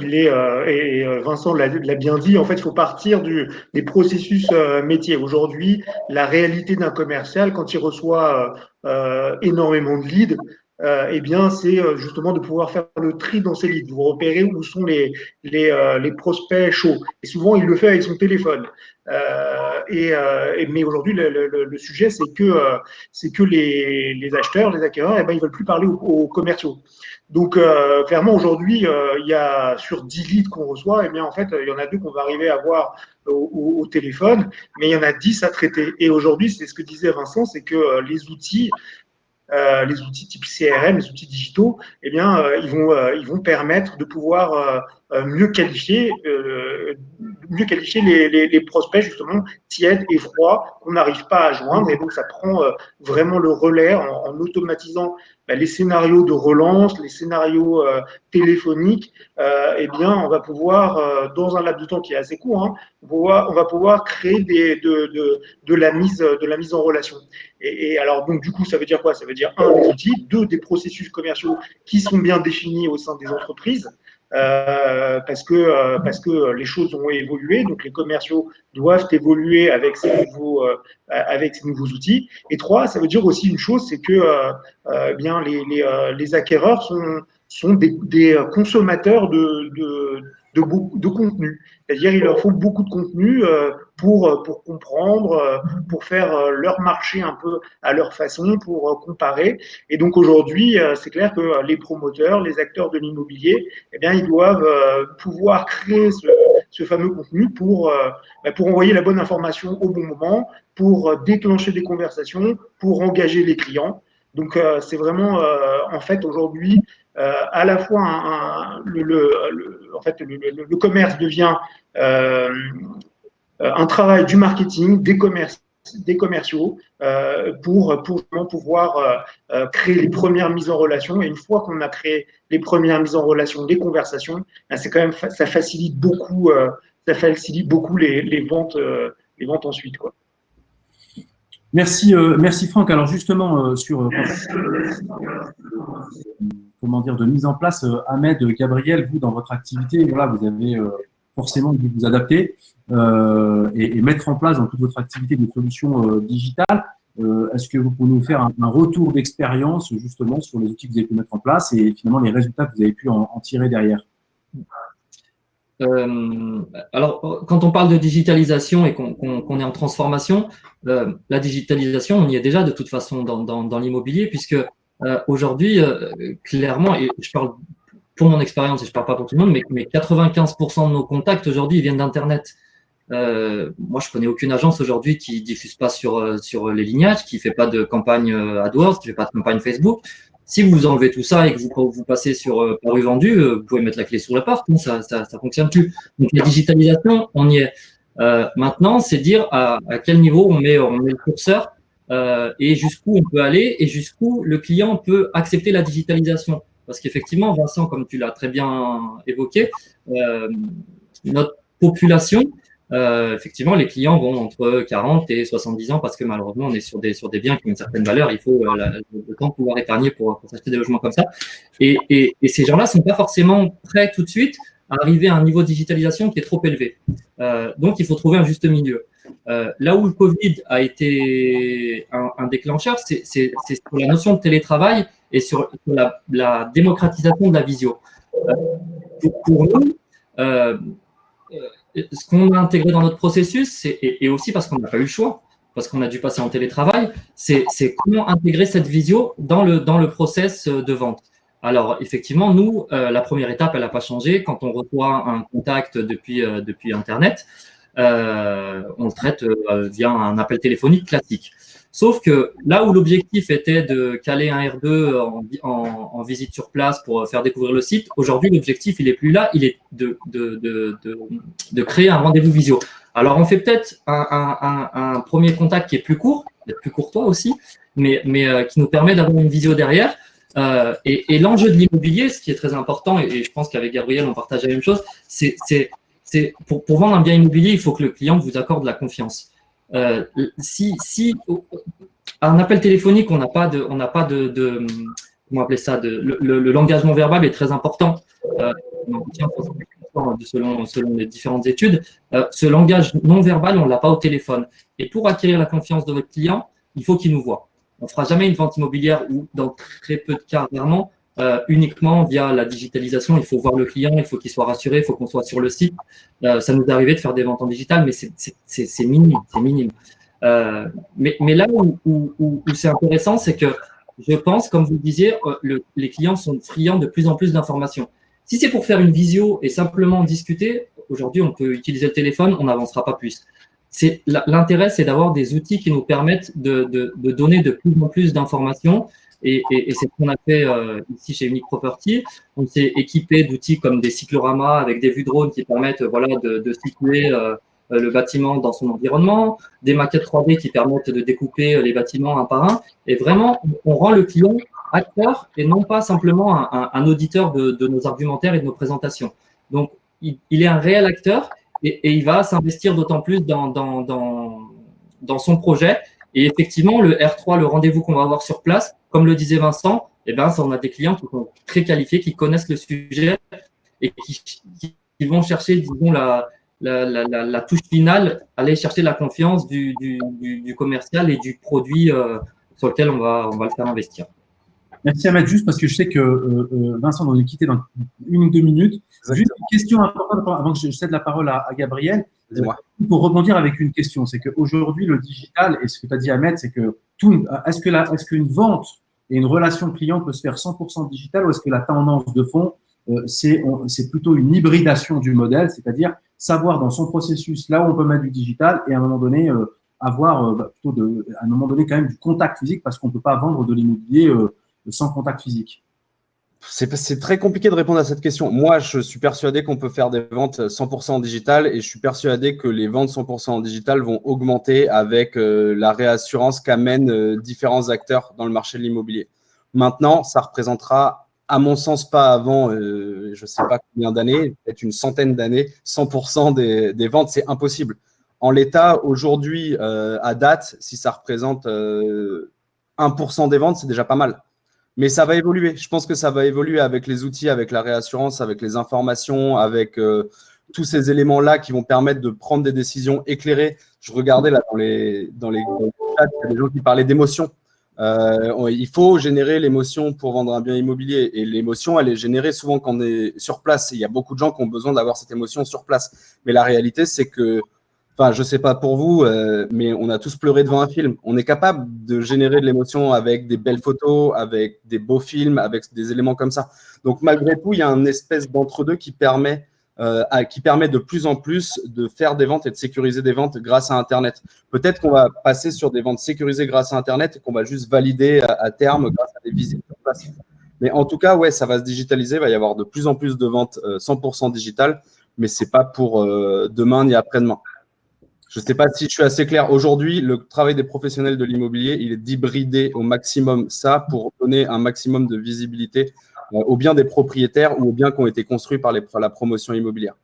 il est, et Vincent l'a bien dit, en fait, il faut partir des processus métiers. Aujourd'hui, la réalité d'un commercial, quand il reçoit énormément de leads, eh bien, c'est justement de pouvoir faire le tri dans ces leads, vous repérer où sont les prospects chauds. Et souvent, il le fait avec son téléphone. Mais aujourd'hui, le sujet, c'est que les acheteurs, les acquéreurs, eh ben, ils veulent plus parler aux commerciaux. Donc, clairement, aujourd'hui, il y a sur 10 leads qu'on reçoit, eh bien, en fait, il y en a 2 qu'on va arriver à voir au téléphone, mais il y en a 10 à traiter. Et aujourd'hui, c'est ce que disait Vincent, c'est que les outils type CRM, les outils digitaux, eh bien, ils vont permettre de pouvoir mieux qualifier les prospects justement tièdes et froids qu'on n'arrive pas à joindre. Et donc, ça prend vraiment le relais en automatisant les scénarios de relance, les scénarios téléphoniques. Eh bien, on va pouvoir, dans un laps de temps qui est assez court, hein, on va pouvoir créer de la mise en relation. Et alors, donc, du coup, ça veut dire quoi? Ça veut dire, un, des outils, deux, des processus commerciaux qui sont bien définis au sein des entreprises, parce que les choses ont évolué, donc les commerciaux doivent évoluer avec ces nouveaux outils. Et trois, ça veut dire aussi une chose, c'est que bien les acquéreurs sont des consommateurs de contenu. C'est-à-dire il leur faut beaucoup de contenu pour comprendre, pour faire leur marché un peu à leur façon, pour comparer. Et donc aujourd'hui, c'est clair que les promoteurs, les acteurs de l'immobilier, eh bien, ils doivent pouvoir créer ce fameux contenu pour envoyer la bonne information au bon moment, pour déclencher des conversations, pour engager les clients. Donc c'est vraiment en fait aujourd'hui à la fois le commerce devient un travail du marketing, des commerciaux pour pouvoir créer les premières mises en relation. Et une fois qu'on a créé les premières mises en relation, les conversations, c'est quand même ça facilite beaucoup les ventes ensuite, quoi. Merci Franck. Alors justement comment dire, de mise en place, Ahmed, Gabriel, vous dans votre activité, voilà, vous avez forcément dû vous adapter et mettre en place dans toute votre activité des solutions digitales. Est-ce que vous pouvez nous faire un retour d'expérience justement sur les outils que vous avez pu mettre en place et finalement les résultats que vous avez pu en tirer derrière? Alors, quand on parle de digitalisation et qu'on est en transformation, la digitalisation, on y est déjà de toute façon dans l'immobilier, puisque aujourd'hui, clairement, et je parle pour mon expérience et je ne parle pas pour tout le monde, mais 95% de nos contacts aujourd'hui viennent d'Internet. Moi, je connais aucune agence aujourd'hui qui diffuse pas sur les lignages, qui fait pas de campagne AdWords, qui fait pas de campagne Facebook. Si vous enlevez tout ça et que vous passez sur Paru Vendu, vous pouvez mettre la clé sur la porte, ça fonctionne plus. Donc la digitalisation, on y est. Maintenant, c'est dire à quel niveau on met le curseur et jusqu'où on peut aller et jusqu'où le client peut accepter la digitalisation. Parce qu'effectivement, Vincent, comme tu l'as très bien évoqué, notre population, effectivement, les clients vont entre 40 et 70 ans parce que malheureusement, on est sur des biens qui ont une certaine valeur. Il faut le temps de pouvoir épargner pour s'acheter des logements comme ça. Et ces gens-là ne sont pas forcément prêts tout de suite à arriver à un niveau de digitalisation qui est trop élevé. Donc, il faut trouver un juste milieu. Là où le Covid a été un déclencheur, c'est sur la notion de télétravail et sur la démocratisation de la visio. Pour nous, ce qu'on a intégré dans notre processus, et aussi parce qu'on n'a pas eu le choix, parce qu'on a dû passer en télétravail, c'est comment intégrer cette visio dans le process de vente. Alors, effectivement, nous, la première étape, elle n'a pas changé. Quand on reçoit un contact depuis Internet, on le traite via un appel téléphonique classique. Sauf que là où l'objectif était de caler un R2 en visite sur place pour faire découvrir le site, aujourd'hui, l'objectif, il est plus là, il est de créer un rendez-vous visio. Alors, on fait peut-être un premier contact qui est plus court, peut-être plus courtois aussi, mais qui nous permet d'avoir une visio derrière. Et l'enjeu de l'immobilier, ce qui est très important, et je pense qu'avec Gabriel, on partage la même chose, c'est pour vendre un bien immobilier, il faut que le client vous accorde la confiance. Si un appel téléphonique, on n'a pas de comment appeler ça, l'engagement verbal est très important. Selon les différentes études, ce langage non verbal, on ne l'a pas au téléphone. Et pour acquérir la confiance de votre client, il faut qu'il nous voie. On ne fera jamais une vente immobilière ou, dans très peu de cas, rarement, uniquement via la digitalisation. Il faut voir le client, il faut qu'il soit rassuré, il faut qu'on soit sur le site. Ça nous est arrivé de faire des ventes en digital, mais c'est minime. C'est minime. Mais là où c'est intéressant, c'est que je pense, comme vous le disiez, les clients sont friands de plus en plus d'informations. Si c'est pour faire une visio et simplement discuter, aujourd'hui, on peut utiliser le téléphone, on n'avancera pas plus. L'intérêt, c'est d'avoir des outils qui nous permettent de donner de plus en plus d'informations. Et c'est ce qu'on a fait ici chez Unique Property. On s'est équipé d'outils comme des cycloramas avec des vues drone qui permettent de situer le bâtiment dans son environnement, des maquettes 3D qui permettent de découper les bâtiments un par un. Et vraiment, on rend le client acteur et non pas simplement un auditeur de nos argumentaires et de nos présentations. Donc, il est un réel acteur et il va s'investir d'autant plus dans son projet. Et effectivement, le R3, le rendez-vous qu'on va avoir sur place, comme le disait Vincent, on a des clients qui sont très qualifiés, qui connaissent le sujet et qui vont chercher, disons, la touche finale, aller chercher la confiance du commercial et du produit sur lequel on va le faire investir. Merci Ahmed, juste parce que je sais que Vincent doit nous quitter dans 1 ou 2 minutes. Exactement. Juste une question importante avant que je cède la parole à Gabriel. Pour rebondir avec une question, c'est qu'aujourd'hui, le digital, et ce que tu as dit Ahmed, c'est que est-ce qu'une vente et une relation client peut se faire 100% digital ou est-ce que la tendance de fond, c'est plutôt une hybridation du modèle, c'est-à-dire savoir dans son processus là où on peut mettre du digital et à un moment donné avoir à un moment donné quand même du contact physique parce qu'on ne peut pas vendre de l'immobilier sans contact physique. C'est très compliqué de répondre à cette question. Moi, je suis persuadé qu'on peut faire des ventes 100% en digital et je suis persuadé que les ventes 100% en digital vont augmenter avec la réassurance qu'amènent différents acteurs dans le marché de l'immobilier. Maintenant, ça représentera, à mon sens, pas avant, je ne sais pas combien d'années, peut-être une centaine d'années, 100% des ventes, c'est impossible. En l'état, aujourd'hui, à date, si ça représente 1% des ventes, c'est déjà pas mal. Mais ça va évoluer. Je pense que ça va évoluer avec les outils, avec la réassurance, avec les informations, avec tous ces éléments-là qui vont permettre de prendre des décisions éclairées. Je regardais là dans les chats, il y a des gens qui parlaient d'émotion. Il faut générer l'émotion pour vendre un bien immobilier. Et l'émotion, elle est générée souvent quand on est sur place. Et il y a beaucoup de gens qui ont besoin d'avoir cette émotion sur place. Mais la réalité, c'est que enfin, je ne sais pas pour vous, mais on a tous pleuré devant un film. On est capable de générer de l'émotion avec des belles photos, avec des beaux films, avec des éléments comme ça. Donc, malgré tout, il y a une espèce d'entre-deux qui permet de plus en plus de faire des ventes et de sécuriser des ventes grâce à Internet. Peut-être qu'on va passer sur des ventes sécurisées grâce à Internet et qu'on va juste valider à terme grâce à des visites sur place. Mais en tout cas, ouais, ça va se digitaliser. Il va y avoir de plus en plus de ventes 100% digitales, mais ce n'est pas pour demain ni après-demain. Je ne sais pas si je suis assez clair. Aujourd'hui, le travail des professionnels de l'immobilier, il est d'hybrider au maximum ça pour donner un maximum de visibilité aux biens des propriétaires ou aux biens qui ont été construits par la promotion immobilière.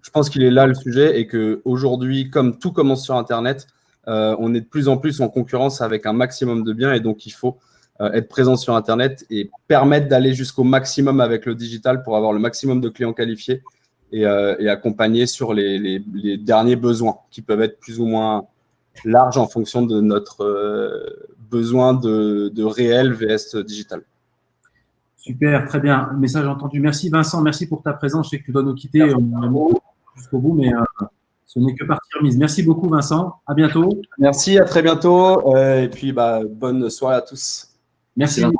Je pense qu'il est là le sujet et qu'aujourd'hui, comme tout commence sur Internet, on est de plus en plus en concurrence avec un maximum de biens et donc il faut être présent sur Internet et permettre d'aller jusqu'au maximum avec le digital pour avoir le maximum de clients qualifiés et accompagner sur les derniers besoins qui peuvent être plus ou moins larges en fonction de notre besoin de réel vs digital. Super, très bien. Message entendu. Merci Vincent, merci pour ta présence. Je sais que tu dois nous quitter jusqu'au bout, mais ce n'est que partie remise. Merci beaucoup Vincent, à bientôt. Merci, à très bientôt et puis bonne soirée à tous. Merci. Ciao.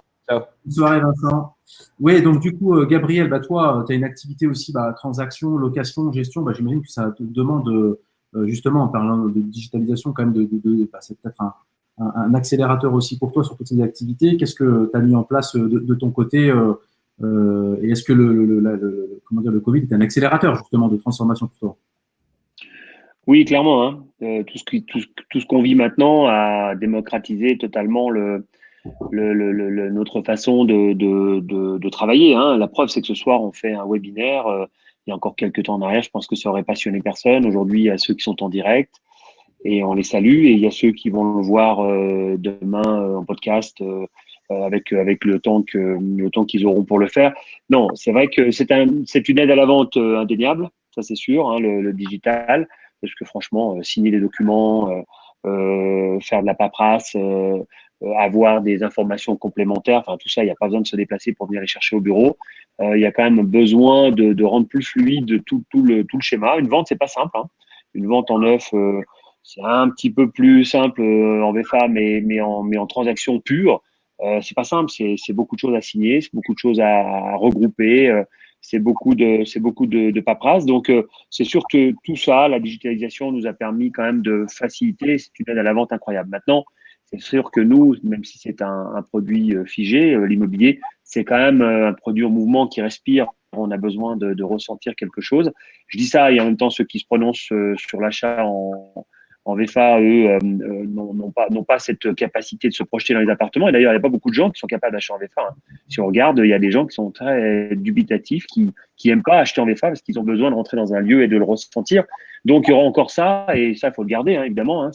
Bonne soirée Vincent. Oui, donc du coup, Gabriel, toi, tu as une activité aussi, transaction, location, gestion. J'imagine que ça te demande, justement, en parlant de digitalisation, quand même, c'est peut-être un accélérateur aussi pour toi sur toutes ces activités. Qu'est-ce que tu as mis en place de ton côté et est-ce que comment dire, le Covid est un accélérateur justement de transformation pour toi? Oui, clairement, hein. Tout ce qu'on vit maintenant a démocratisé totalement notre façon de travailler, hein. La preuve, c'est que ce soir, on fait un webinaire. Il y a encore quelques temps en arrière, je pense que ça aurait passionné personne. Aujourd'hui, il y a ceux qui sont en direct et on les salue. Et il y a ceux qui vont le voir demain en podcast avec le temps qu'ils auront pour le faire. Non, c'est vrai que c'est une aide à la vente indéniable, ça c'est sûr, hein, le digital, parce que franchement, signer des documents, faire de la paperasse, avoir des informations complémentaires, enfin tout ça, il n'y a pas besoin de se déplacer pour venir les chercher au bureau. Il y a quand même besoin de rendre plus fluide tout le schéma. Une vente, c'est pas simple, hein. Une vente en neuf, c'est un petit peu plus simple en VFA, mais en transaction pure, c'est pas simple. C'est beaucoup de choses à signer, c'est beaucoup de choses à regrouper, c'est beaucoup de paperasse. Donc, c'est sûr que tout ça, la digitalisation nous a permis quand même de faciliter. C'est une aide à la vente incroyable. Maintenant, c'est sûr que nous, même si c'est un produit figé, l'immobilier, c'est quand même un produit en mouvement qui respire. On a besoin de ressentir quelque chose. Je dis ça et en même temps, ceux qui se prononcent sur l'achat en VFA, eux, n'ont pas cette capacité de se projeter dans les appartements. Et d'ailleurs, il n'y a pas beaucoup de gens qui sont capables d'acheter en VFA, hein. Si on regarde, il y a des gens qui sont très dubitatifs, qui n'aiment pas acheter en VFA parce qu'ils ont besoin de rentrer dans un lieu et de le ressentir. Donc, il y aura encore ça, et ça, il faut le garder, hein, évidemment, hein.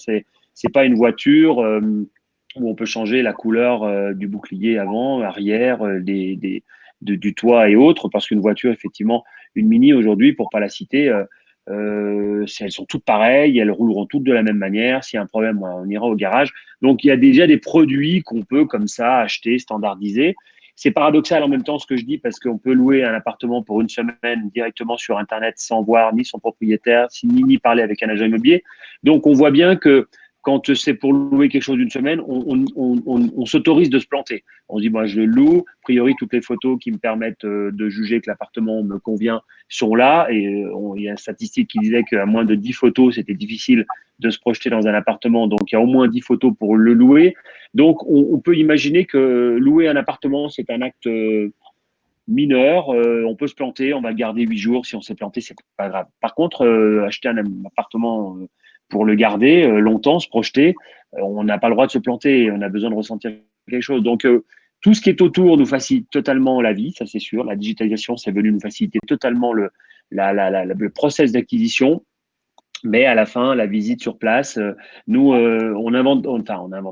C'est pas une voiture où on peut changer la couleur du bouclier avant, arrière, du toit et autres, parce qu'une voiture, effectivement, une Mini aujourd'hui, pour pas la citer, elles sont toutes pareilles, elles rouleront toutes de la même manière. S'il y a un problème, on ira au garage. Donc, il y a déjà des produits qu'on peut comme ça acheter, standardiser. C'est paradoxal en même temps ce que je dis parce qu'on peut louer un appartement pour une semaine directement sur Internet sans voir ni son propriétaire, ni parler avec un agent immobilier. Donc, on voit bien que quand c'est pour louer quelque chose d'une semaine, on s'autorise de se planter. On se dit, moi, je le loue. A priori, toutes les photos qui me permettent de juger que l'appartement me convient sont là. Et il y a une statistique qui disait qu'à moins de 10 photos, c'était difficile de se projeter dans un appartement. Donc, il y a au moins 10 photos pour le louer. Donc, on peut imaginer que louer un appartement, c'est un acte mineur. On peut se planter, on va le garder 8 jours. Si on s'est planté, c'est pas grave. Par contre, acheter un appartement pour le garder longtemps, se projeter, on n'a pas le droit de se planter. On a besoin de ressentir quelque chose. Donc, tout ce qui est autour nous facilite totalement la vie, ça c'est sûr. La digitalisation, c'est venu nous faciliter totalement le process d'acquisition. Mais à la fin, la visite sur place, nous, on invente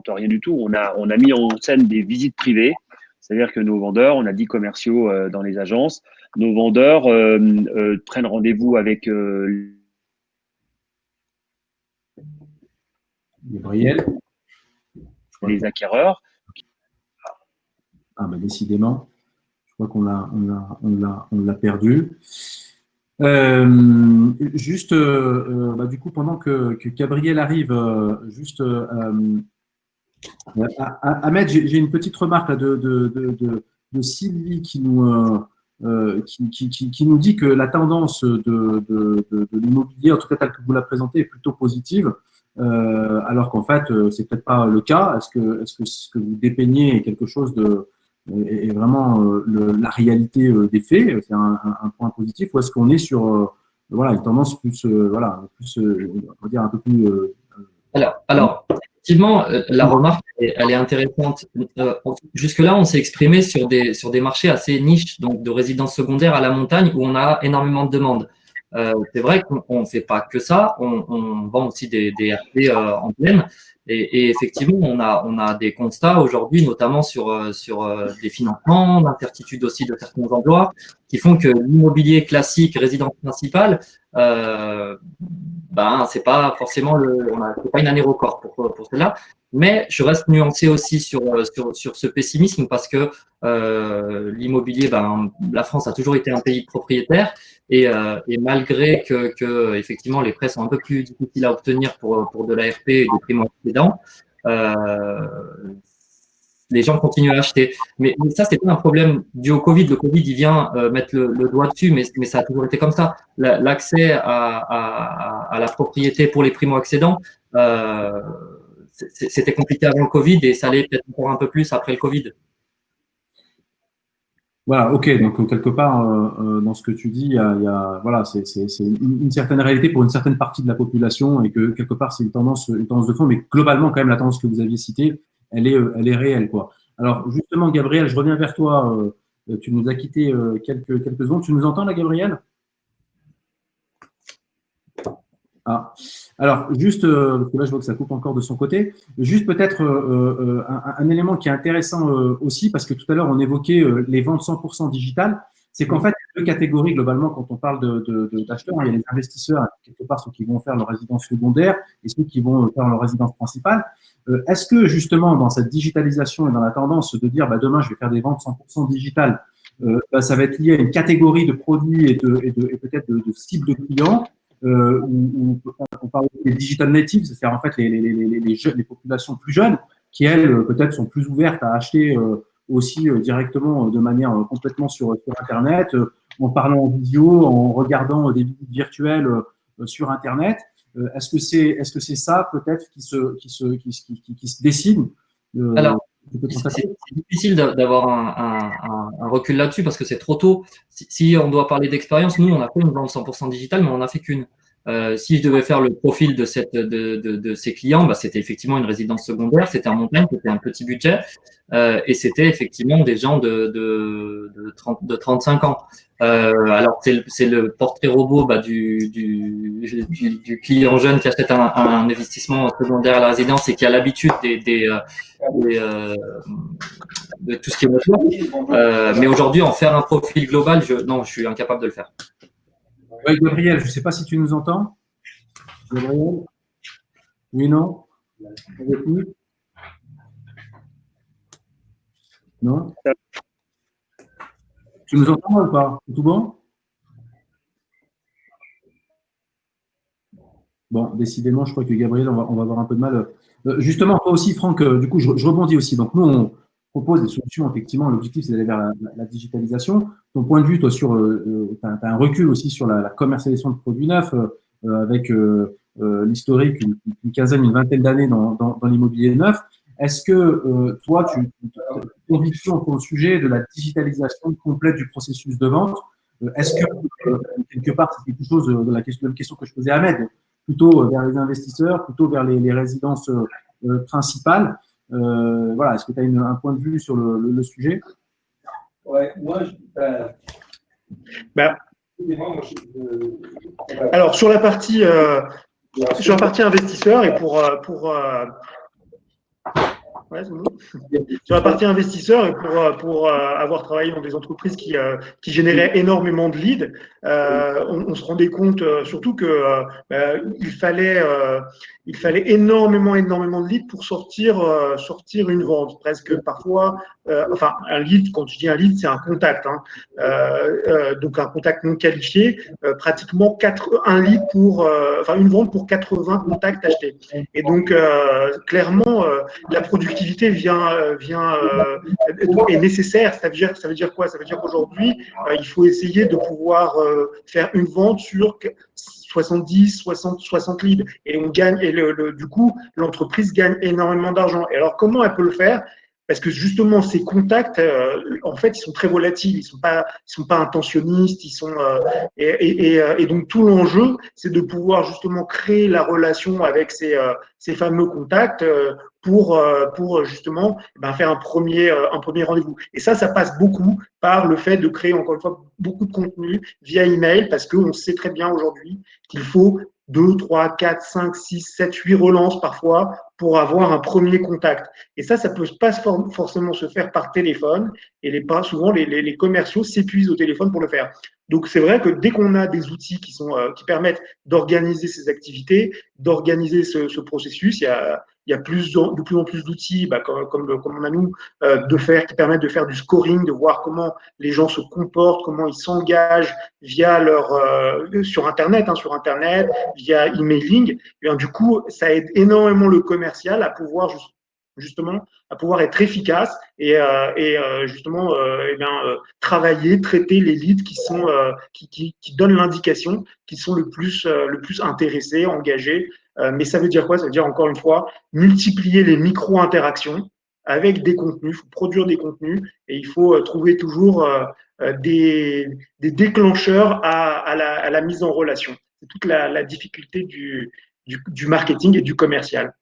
rien du tout. On a mis en scène des visites privées. C'est-à-dire que nos vendeurs, on a 10 commerciaux dans les agences. Nos vendeurs prennent rendez-vous avec Gabriel? les acquéreurs. Ah, bah, décidément, je crois on l'a perdu. Juste, du coup, pendant que Gabriel arrive, Ahmed, j'ai une petite remarque là, de Sylvie qui nous dit que la tendance de l'immobilier, en tout cas telle que vous la présentez, est plutôt positive, alors qu'en fait, c'est peut-être pas le cas. Est-ce que ce que vous dépeignez est quelque chose est vraiment la réalité des faits, c'est un point positif, ou est-ce qu'on est sur une tendance plus, on va dire un peu plus. Alors, effectivement, la remarque, elle est intéressante. Jusque-là, on s'est exprimé sur des marchés assez niches, donc de résidences secondaires à la montagne, où on a énormément de demandes. C'est vrai qu'on ne fait pas que ça, on vend aussi des RP en pleine. Et effectivement, on a des constats aujourd'hui, notamment sur des financements, l'incertitude aussi de certains emplois, qui font que l'immobilier classique, résidence principale, c'est pas forcément c'est pas une année record pour cela. Mais je reste nuancé aussi sur ce pessimisme parce que l'immobilier, la France a toujours été un pays propriétaire et malgré que effectivement les prêts sont un peu plus difficiles à obtenir pour de l'ARP et des primo-accédants, les gens continuent à acheter. Mais ça, c'est pas un problème dû au Covid. Le Covid, il vient mettre le doigt dessus, mais ça a toujours été comme ça. L'accès à la propriété pour les primo-accédants, c'était compliqué avant le Covid et ça allait peut-être encore un peu plus après le Covid. Voilà, ok. Donc quelque part, dans ce que tu dis, voilà, c'est une certaine réalité pour une certaine partie de la population et que quelque part c'est une tendance de fond, mais globalement quand même la tendance que vous aviez citée, elle est réelle, quoi. Alors justement, Gabriel, je reviens vers toi. Tu nous as quitté quelques secondes. Tu nous entends là, Gabriel? Ah. Alors, juste, parce que là, je vois que ça coupe encore de son côté, juste peut-être un élément qui est intéressant aussi, parce que tout à l'heure, on évoquait les ventes 100% digitales, c'est qu'en fait, il y a deux catégories globalement quand on parle d'acheteurs. Il y a les investisseurs, quelque part, ceux qui vont faire leur résidence secondaire et ceux qui vont faire leur résidence principale. Est-ce que justement, dans cette digitalisation et dans la tendance de dire bah, demain, je vais faire des ventes 100% digitales, bah, ça va être lié à une catégorie de produits et peut-être de cibles de clients où on parle des digital natives, c'est-à-dire en fait les populations plus jeunes qui, elles, peut-être sont plus ouvertes à acheter aussi directement de manière complètement sur Internet, en parlant en vidéo, en regardant des visites virtuelles sur Internet. Est-ce que c'est ça peut-être qui se dessine Alors, c'est difficile d'avoir un recul là-dessus parce que c'est trop tôt. Si on doit parler d'expérience, nous, on a fait une vente 100% digitale, mais on n'a fait qu'une. Si je devais faire le profil de ces clients, bah, c'était effectivement une résidence secondaire, c'était en montagne, c'était un petit budget, et c'était effectivement des gens de 35 ans. Alors, c'est le portrait robot bah, du client jeune qui achète un investissement secondaire à la résidence et qui a l'habitude de tout ce qui est moteur. Mais aujourd'hui, en faire un profil global, non, je suis incapable de le faire. Oui, Gabriel, je ne sais pas si tu nous entends. Gabriel? Oui, non? Non? Tu nous entends ou pas? C'est tout bon? Bon, décidément, je crois que Gabriel, on va avoir un peu de mal. Justement, toi aussi, Franck, du coup, je rebondis aussi. Donc, nous, on propose des solutions, effectivement. L'objectif, c'est d'aller vers la digitalisation. Ton point de vue, toi, tu as un recul aussi sur la commercialisation de produits neufs avec l'historique, une quinzaine, une vingtaine d'années dans l'immobilier neuf. Est-ce que toi, conviction pour le sujet de la digitalisation complète du processus de vente, est-ce que quelque part, c'est quelque chose de la question que je posais à Ahmed, plutôt vers les investisseurs, plutôt vers les résidences principales. Voilà, est-ce que tu as un point de vue sur le sujet? Ouais, moi, alors, sur la partie investisseur et sur la partie investisseur et pour avoir travaillé dans des entreprises qui généraient énormément de leads, on se rendait compte surtout que il fallait énormément de leads pour sortir une vente. Presque parfois, enfin un lead, quand je dis un lead, c'est un contact, hein, donc un contact non qualifié, pratiquement un lead une vente pour 80 contacts achetés. Et donc clairement, la productivité est nécessaire. Ça veut dire quoi? Ça veut dire qu'aujourd'hui, il faut essayer de pouvoir faire une vente sur 70, 60 leads. Et on gagne, du coup, l'entreprise gagne énormément d'argent. Et alors, comment elle peut le faire? Parce que justement, ces contacts, en fait, ils sont très volatiles, ils sont pas intentionnistes, et donc tout l'enjeu, c'est de pouvoir justement créer la relation avec ces fameux contacts pour justement faire un premier rendez-vous. Et ça passe beaucoup par le fait de créer encore une fois beaucoup de contenu via email, parce qu'on sait très bien aujourd'hui qu'il faut 2, 3, 4, 5, 6, 7, 8 relances parfois pour avoir un premier contact. Et ça peut pas forcément se faire par téléphone, et souvent les commerciaux s'épuisent au téléphone pour le faire. Donc c'est vrai que dès qu'on a des outils qui permettent d'organiser ces activités, d'organiser ce processus, il y a de plus en plus d'outils, comme on a nous, qui permettent de faire du scoring, de voir comment les gens se comportent, comment ils s'engagent via sur Internet, via emailing. Et bien, du coup, ça aide énormément le commercial à pouvoir justement à pouvoir être efficace et justement travailler, traiter les leads qui donnent l'indication, qui sont le plus intéressés, engagés. Mais ça veut dire quoi? Ça veut dire encore une fois multiplier les micro-interactions avec des contenus. Il faut produire des contenus et il faut trouver toujours des déclencheurs à la mise en relation. C'est toute la difficulté du marketing et du commercial.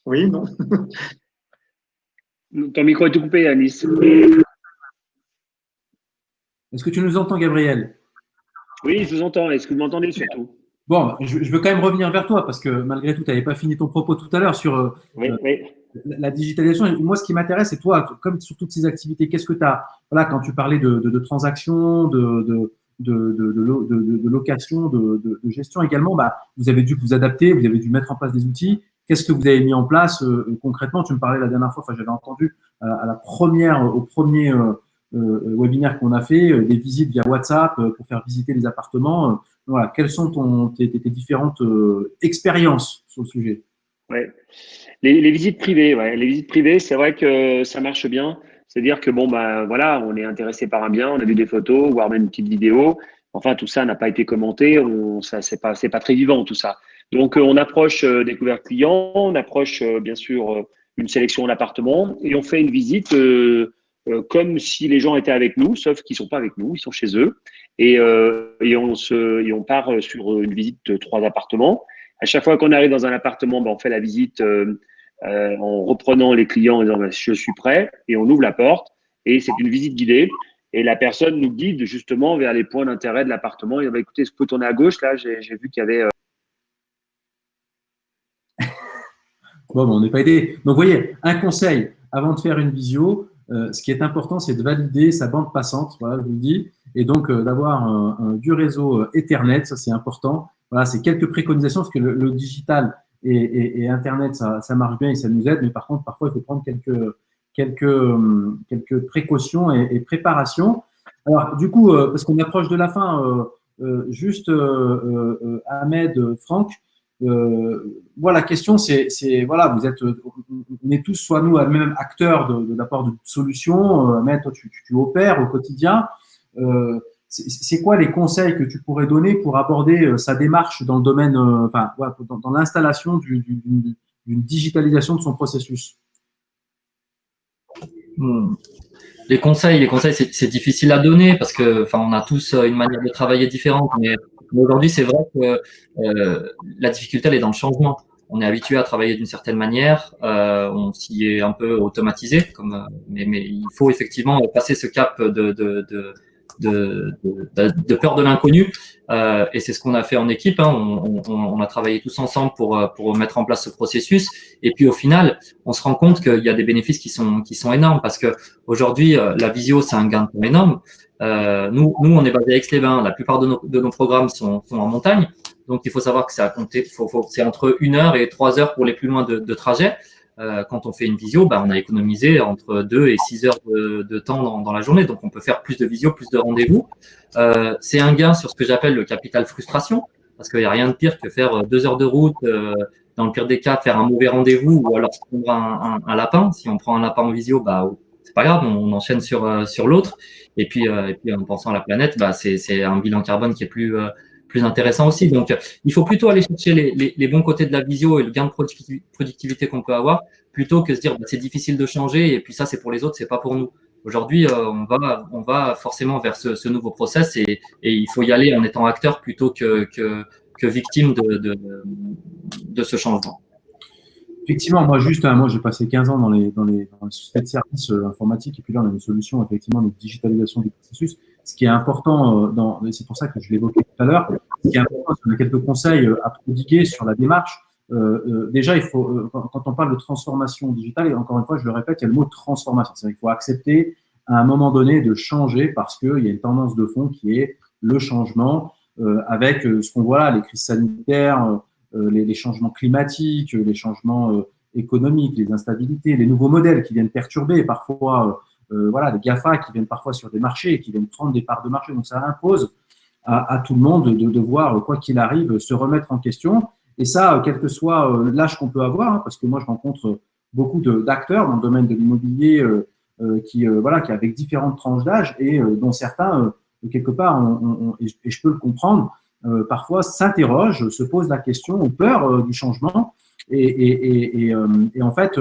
Oui, non. Ton micro est tout coupé, Anis. Est-ce que tu nous entends, Gabriel? Oui, je vous entends. Est-ce que vous m'entendez surtout? Bon, je veux quand même revenir vers toi parce que malgré tout, tu n'avais pas fini ton propos tout à l'heure sur Oui, oui. la digitalisation. Moi, ce qui m'intéresse, c'est toi, comme sur toutes ces activités, qu'est-ce que tu as, voilà, quand tu parlais de transactions, de location, de gestion également, bah, vous avez dû vous adapter, vous avez dû mettre en place des outils. Qu'est-ce que vous avez mis en place concrètement? Tu me parlais la dernière fois, enfin, j'avais entendu au premier webinaire qu'on a fait, des visites via WhatsApp pour faire visiter les appartements. Voilà, quelles sont tes différentes expériences sur le sujet? Ouais. Les visites privées, ouais. Les visites privées, c'est vrai que ça marche bien. C'est-à-dire que bon, bah voilà, on est intéressé par un bien, on a vu des photos, voire même une petite vidéo. Enfin, tout ça n'a pas été commenté. Ça, c'est pas très vivant tout ça. Donc, on approche des couverts clients, on approche bien sûr une sélection d'appartements et on fait une visite comme si les gens étaient avec nous, sauf qu'ils sont pas avec nous, ils sont chez eux. Et on part sur une visite de 3 appartements. À chaque fois qu'on arrive dans un appartement, ben, on fait la visite en reprenant les clients en disant ben, je suis prêt et on ouvre la porte et c'est une visite guidée et la personne nous guide justement vers les points d'intérêt de l'appartement. Et on va écouter, ce peut tourner à gauche là, j'ai vu qu'il y avait Bon, on n'est pas aidé. Donc, vous voyez, un conseil avant de faire une visio, ce qui est important, c'est de valider sa bande passante, voilà, je vous le dis, et donc d'avoir du réseau Ethernet, ça c'est important. Voilà, c'est quelques préconisations parce que le digital et Internet, ça marche bien et ça nous aide, mais par contre, parfois, il faut prendre quelques précautions et préparations. Alors, du coup, parce qu'on approche de la fin, juste Ahmed, Franck, voilà, la question, c'est voilà, on est tous soit nous même acteurs d'apport de solutions. Mais toi, tu opères au quotidien. C'est quoi les conseils que tu pourrais donner pour aborder sa démarche dans le domaine, enfin, voilà, dans l'installation d'une digitalisation de son processus? Les conseils, c'est difficile à donner parce que, enfin, on a tous une manière de travailler différente. Mais aujourd'hui, c'est vrai que la difficulté, elle est dans le changement. On est habitué à travailler d'une certaine manière, on s'y est un peu automatisé, mais il faut effectivement passer ce cap de peur de l'inconnu. Et c'est ce qu'on a fait en équipe. Hein. On a travaillé tous ensemble pour mettre en place ce processus. Et puis au final, on se rend compte qu'il y a des bénéfices qui sont énormes parce que aujourd'hui, la visio, c'est un gain de temps énorme. Nous, on est basé à Aix-les-Bains. La plupart de nos programmes sont en montagne. Donc, il faut savoir que c'est entre 1 heure et 3 heures pour les plus loin de trajet. Quand on fait une visio, on a économisé entre 2 et 6 heures de temps dans la journée. Donc, on peut faire plus de visio, plus de rendez-vous. C'est un gain sur ce que j'appelle le capital frustration, parce qu'il n'y a rien de pire que faire 2 heures de route, dans le pire des cas, faire un mauvais rendez-vous ou alors prendre un lapin. Si on prend un lapin en visio, c'est pas grave, on enchaîne sur l'autre. Et puis en pensant à la planète, c'est un bilan carbone qui est plus intéressant aussi. Donc, il faut plutôt aller chercher les bons côtés de la visio et le gain de productivité qu'on peut avoir, plutôt que se dire c'est difficile de changer et puis ça c'est pour les autres, c'est pas pour nous. Aujourd'hui, on va forcément vers ce nouveau process et il faut y aller en étant acteur plutôt que victime de ce changement. Effectivement, moi j'ai passé 15 ans dans les sociétés de services informatiques et puis là on a une solution effectivement de digitalisation du processus. Ce qui est important, c'est pour ça que je l'évoquais tout à l'heure, ce qui est important, c'est qu'on a quelques conseils à prodiguer sur la démarche. Déjà, il faut, quand on parle de transformation digitale, et encore une fois, je le répète, il y a le mot transformation. C'est-à-dire qu'il faut accepter à un moment donné de changer parce qu'il y a une tendance de fond qui est le changement avec ce qu'on voit là, les crises sanitaires, les changements climatiques, les changements économiques, les instabilités, les nouveaux modèles qui viennent perturber parfois, voilà, les GAFA qui viennent parfois sur des marchés et qui viennent prendre des parts de marché. Donc, ça impose à tout le monde de devoir, quoi qu'il arrive, se remettre en question. Et ça, quel que soit l'âge qu'on peut avoir, hein, parce que moi, je rencontre beaucoup d'acteurs dans le domaine de l'immobilier qui avec différentes tranches d'âge et dont certains, quelque part, et je peux le comprendre, parfois s'interrogent, se posent la question, ont peur du changement. Et en fait,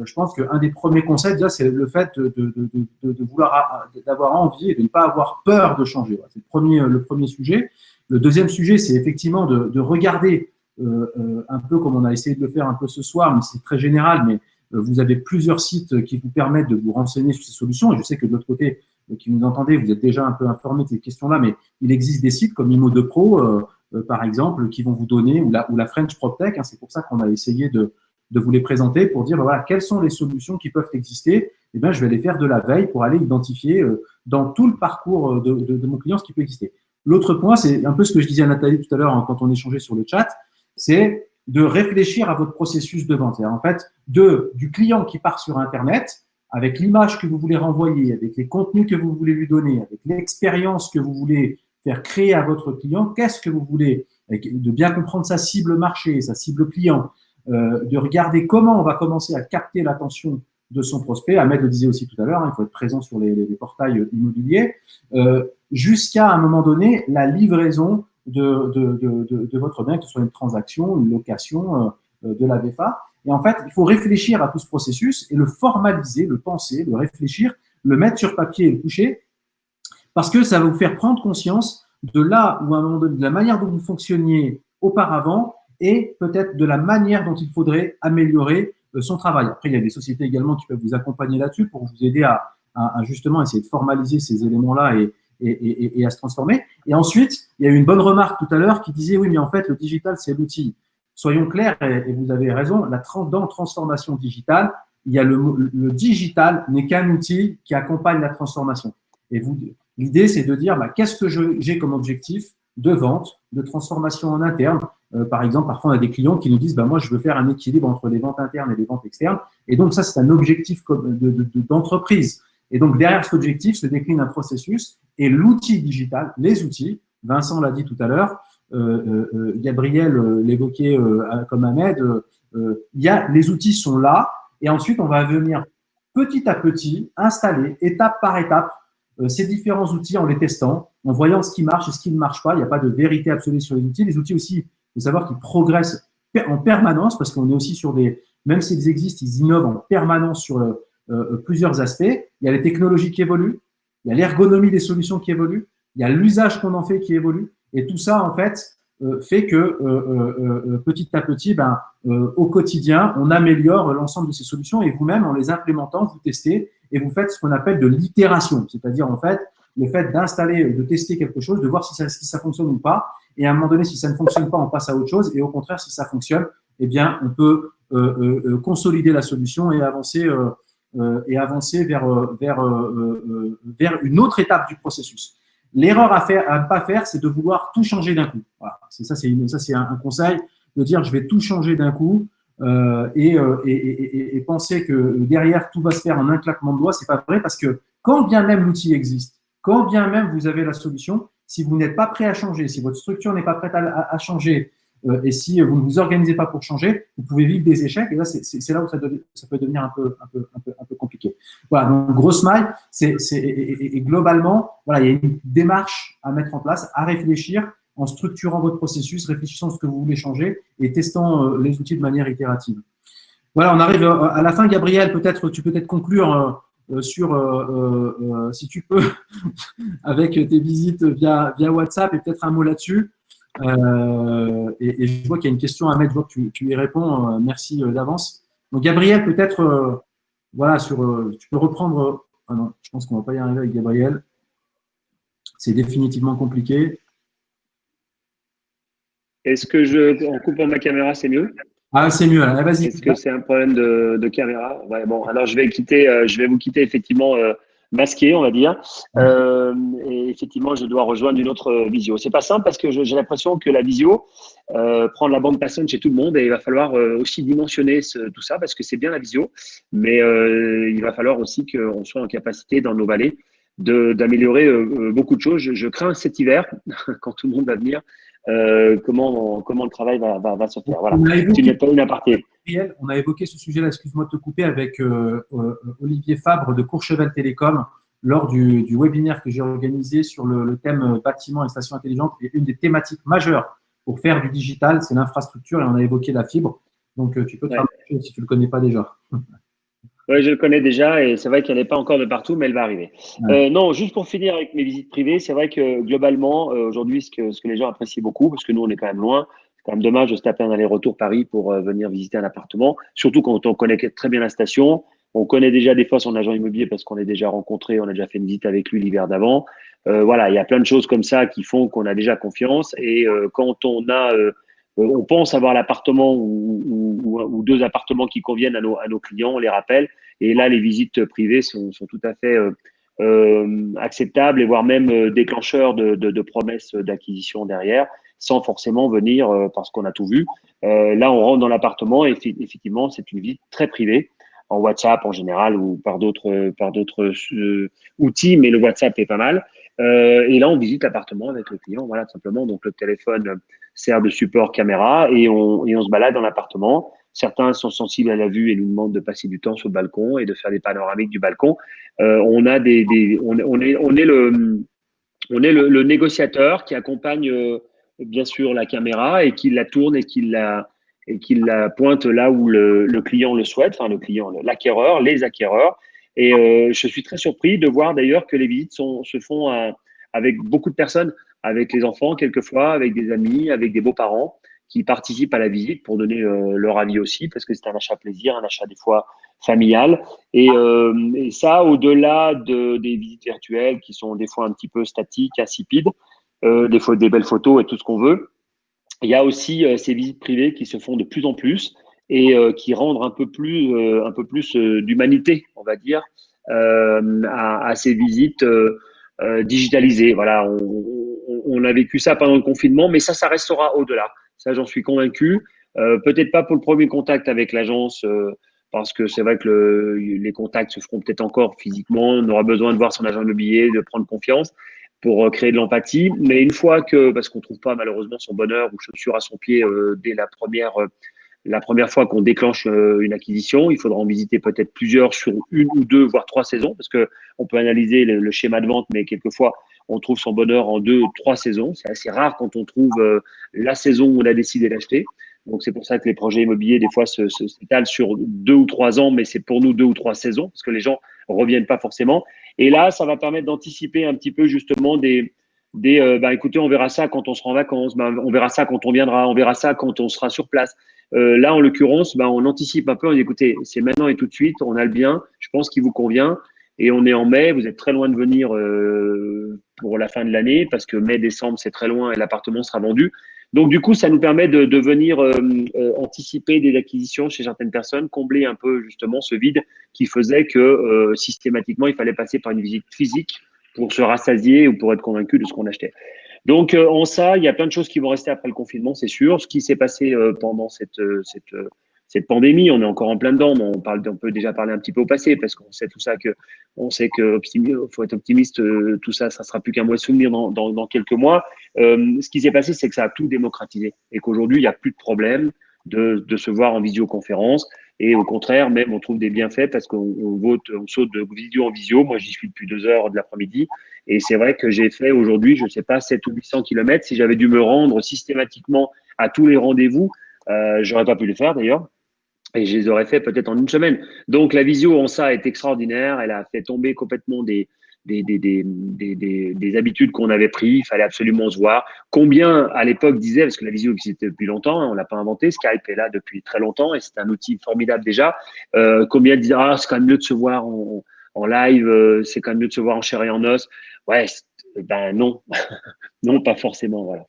je pense qu'un des premiers conseils, déjà, c'est le fait de vouloir, d'avoir envie et de ne pas avoir peur de changer. Voilà, c'est le premier sujet. Le deuxième sujet, c'est effectivement de regarder un peu comme on a essayé de le faire un peu ce soir, mais c'est très général, mais vous avez plusieurs sites qui vous permettent de vous renseigner sur ces solutions. Et je sais que de l'autre côté, qui nous entendez, vous êtes déjà un peu informés de ces questions-là, mais il existe des sites comme Imo2Pro, par exemple, qui vont vous donner, ou la French PropTech, hein, c'est pour ça qu'on a essayé de vous les présenter pour dire, voilà, quelles sont les solutions qui peuvent exister. Eh bien, je vais aller faire de la veille pour aller identifier dans tout le parcours de mon client ce qui peut exister. L'autre point, c'est un peu ce que je disais à Nathalie tout à l'heure hein, quand on échangeait sur le chat, c'est de réfléchir à votre processus de vente. En fait, du client qui part sur Internet, avec l'image que vous voulez renvoyer, avec les contenus que vous voulez lui donner, avec l'expérience que vous voulez faire créer à votre client, qu'est-ce que vous voulez, de bien comprendre sa cible marché, sa cible client, de regarder comment on va commencer à capter l'attention de son prospect. Ahmed le disait aussi tout à l'heure, hein, il faut être présent sur les portails immobiliers, jusqu'à un moment donné la livraison de votre bien, que ce soit une transaction, une location, de la VFA. Et en fait, il faut réfléchir à tout ce processus et le formaliser, le penser, le réfléchir, le mettre sur papier et le coucher, parce que ça va vous faire prendre conscience de là où à un moment donné, de la manière dont vous fonctionniez auparavant et peut-être de la manière dont il faudrait améliorer son travail. Après, il y a des sociétés également qui peuvent vous accompagner là-dessus pour vous aider à justement essayer de formaliser ces éléments-là et à se transformer. Et ensuite, il y a eu une bonne remarque tout à l'heure qui disait, oui, mais en fait, le digital, c'est l'outil. Soyons clairs, et vous avez raison, dans transformation digitale, il y a le digital n'est qu'un outil qui accompagne la transformation. Et l'idée, c'est de dire, qu'est-ce que j'ai comme objectif de vente, de transformation en interne. Par exemple, parfois, on a des clients qui nous disent, moi, je veux faire un équilibre entre les ventes internes et les ventes externes. Et donc, ça, c'est un objectif d'entreprise. Et donc, derrière cet objectif se décline un processus et l'outil digital, les outils, Vincent l'a dit tout à l'heure, Gabriel l'évoquait comme Ahmed, les outils sont là et ensuite, on va venir petit à petit installer, étape par étape, ces différents outils en les testant, en voyant ce qui marche et ce qui ne marche pas. Il n'y a pas de vérité absolue sur les outils. Les outils aussi, il faut savoir qu'ils progressent en permanence parce qu'on est aussi sur même s'ils existent, ils innovent en permanence sur plusieurs aspects. Il y a les technologies qui évoluent, il y a l'ergonomie des solutions qui évoluent, il y a l'usage qu'on en fait qui évolue. Et tout ça, en fait, fait que petit à petit, au quotidien, on améliore l'ensemble de ces solutions et vous-même, en les implémentant, vous testez et vous faites ce qu'on appelle de l'itération, c'est-à-dire en fait le fait d'installer, de tester quelque chose, de voir si ça fonctionne ou pas, et à un moment donné, si ça ne fonctionne pas, on passe à autre chose, et au contraire, si ça fonctionne, eh bien, on peut consolider la solution et avancer vers une autre étape du processus. L'erreur à ne pas faire, c'est de vouloir tout changer d'un coup. Voilà. Ça, c'est un conseil de dire je vais tout changer d'un coup et penser que derrière tout va se faire en un claquement de doigts, c'est pas vrai parce que quand bien même l'outil existe, quand bien même vous avez la solution, si vous n'êtes pas prêt à changer, si votre structure n'est pas prête à changer et si vous ne vous organisez pas pour changer, vous pouvez vivre des échecs et là c'est là où ça peut devenir un peu compliqué. Voilà, donc grosse maille, et globalement, voilà, il y a une démarche à mettre en place, à réfléchir en structurant votre processus, réfléchissant à ce que vous voulez changer et testant les outils de manière itérative. Voilà, on arrive à la fin. Gabriel, tu peux conclure sur, si tu peux, avec tes visites via WhatsApp et peut-être un mot là-dessus. Et je vois qu'il y a une question à mettre, je vois que tu y réponds. Merci d'avance. Donc, Gabriel, peut-être, voilà, tu peux reprendre. Ah non, je pense qu'on ne va pas y arriver avec Gabriel. C'est définitivement compliqué. Est-ce que en coupant ma caméra, c'est mieux? Ah, c'est mieux. Allez, vas-y. Est-ce que c'est un problème de caméra? Ouais, bon, alors je vais vous quitter effectivement masqué, on va dire. Et effectivement, je dois rejoindre une autre visio. C'est pas simple parce que j'ai l'impression que la visio prend la bande passante chez tout le monde et il va falloir aussi dimensionner tout ça parce que c'est bien la visio, mais il va falloir aussi qu'on soit en capacité dans nos vallées d'améliorer beaucoup de choses. Je crains cet hiver, quand tout le monde va venir, comment le travail va se faire. Voilà, c'est une aparté. On a évoqué ce sujet-là, excuse-moi de te couper, avec Olivier Fabre de Courchevel Télécom lors du webinaire que j'ai organisé sur le thème bâtiment et stations intelligentes. Et une des thématiques majeures pour faire du digital, c'est l'infrastructure, et on a évoqué la fibre. Donc, tu peux te rapprocher si tu ne le connais pas déjà. Oui, je le connais déjà et c'est vrai qu'elle n'est pas encore de partout, mais elle va arriver. Ouais. Non, juste pour finir avec mes visites privées, c'est vrai que globalement, aujourd'hui, ce que les gens apprécient beaucoup, parce que nous, on est quand même loin, c'est quand même dommage de se taper un aller-retour Paris pour venir visiter un appartement, surtout quand on connaît très bien la station. On connaît déjà des fois son agent immobilier parce qu'on est déjà rencontré, on a déjà fait une visite avec lui l'hiver d'avant. Voilà, il y a plein de choses comme ça qui font qu'on a déjà confiance. Et quand on pense avoir l'appartement ou deux appartements qui conviennent à nos clients, on les rappelle. Et là, les visites privées sont tout à fait acceptables et voire même déclencheurs de promesses d'acquisition derrière, sans forcément venir parce qu'on a tout vu. Là, on rentre dans l'appartement et effectivement, c'est une visite très privée, en WhatsApp en général ou par d'autres outils, mais le WhatsApp est pas mal. Et là, on visite l'appartement avec le client, voilà, tout simplement. Donc, le téléphone sert de support caméra et on se balade dans l'appartement. Certains sont sensibles à la vue et nous demandent de passer du temps sur le balcon et de faire des panoramiques du balcon. On est le négociateur qui accompagne bien sûr la caméra et qui la tourne et qui la pointe là où le client le souhaite, enfin le client, l'acquéreur, les acquéreurs. Et je suis très surpris de voir d'ailleurs que les visites se font avec beaucoup de personnes, avec les enfants quelquefois, avec des amis, avec des beaux-parents qui participent à la visite pour donner leur avis aussi, parce que c'est un achat plaisir, un achat des fois familial. Et ça, au-delà des visites virtuelles qui sont des fois un petit peu statiques, insipides, des fois des belles photos et tout ce qu'on veut, il y a aussi ces visites privées qui se font de plus en plus et qui rendent un peu plus d'humanité, on va dire, à ces visites digitalisées. Voilà, on a vécu ça pendant le confinement, mais ça restera au-delà. Ça, j'en suis convaincu. Peut-être pas pour le premier contact avec l'agence, parce que c'est vrai que les contacts se feront peut-être encore physiquement. On aura besoin de voir son agent immobilier, de prendre confiance pour créer de l'empathie. Mais une fois parce qu'on trouve pas malheureusement son bonheur ou chaussure à son pied dès la première fois qu'on déclenche une acquisition, il faudra en visiter peut-être plusieurs sur une ou deux, voire trois saisons, parce que on peut analyser le schéma de vente, mais quelquefois on trouve son bonheur en deux ou trois saisons. C'est assez rare quand on trouve la saison où on a décidé d'acheter. Donc c'est pour ça que les projets immobiliers des fois s'étalent sur 2 ou 3 ans, mais c'est pour nous 2 ou 3 saisons, parce que les gens reviennent pas forcément. Et là, ça va permettre d'anticiper un petit peu justement écoutez, on verra ça quand on sera en vacances, on verra ça quand on viendra, on verra ça quand on sera sur place. Là, en l'occurrence, on anticipe un peu, on dit écoutez, c'est maintenant et tout de suite, on a le bien, je pense qu'il vous convient. Et on est en mai, vous êtes très loin de venir pour la fin de l'année, parce que mai, décembre, c'est très loin et l'appartement sera vendu. Donc, du coup, ça nous permet de venir anticiper des acquisitions chez certaines personnes, combler un peu justement ce vide qui faisait que systématiquement, il fallait passer par une visite physique pour se rassasier ou pour être convaincu de ce qu'on achetait. Donc, en ça, il y a plein de choses qui vont rester après le confinement, c'est sûr. Ce qui s'est passé pendant cette pandémie, on est encore en plein dedans, mais on peut déjà parler un petit peu au passé, parce qu'on sait tout ça on sait que faut être optimiste, tout ça sera plus qu'un mois de souvenir dans quelques mois. Ce qui s'est passé, c'est que ça a tout démocratisé et qu'aujourd'hui, il n'y a plus de problème de se voir en visioconférence. Et au contraire, même, on trouve des bienfaits parce qu'on saute de visio en visio. Moi, j'y suis depuis 2 heures de l'après-midi. Et c'est vrai que j'ai fait aujourd'hui, je ne sais pas, 700 ou 800 kilomètres. Si j'avais dû me rendre systématiquement à tous les rendez-vous, j'aurais pas pu le faire d'ailleurs. Et je les aurais fait peut-être en une semaine. Donc, la visio en ça est extraordinaire. Elle a fait tomber complètement des habitudes qu'on avait prises. Il fallait absolument se voir. Combien, à l'époque, disait, parce que la visio existait depuis longtemps, on l'a pas inventé, Skype est là depuis très longtemps et c'est un outil formidable déjà. Combien disaient, c'est quand même mieux de se voir en live, c'est quand même mieux de se voir en chair et en os. Ouais, ben non, non, pas forcément, voilà.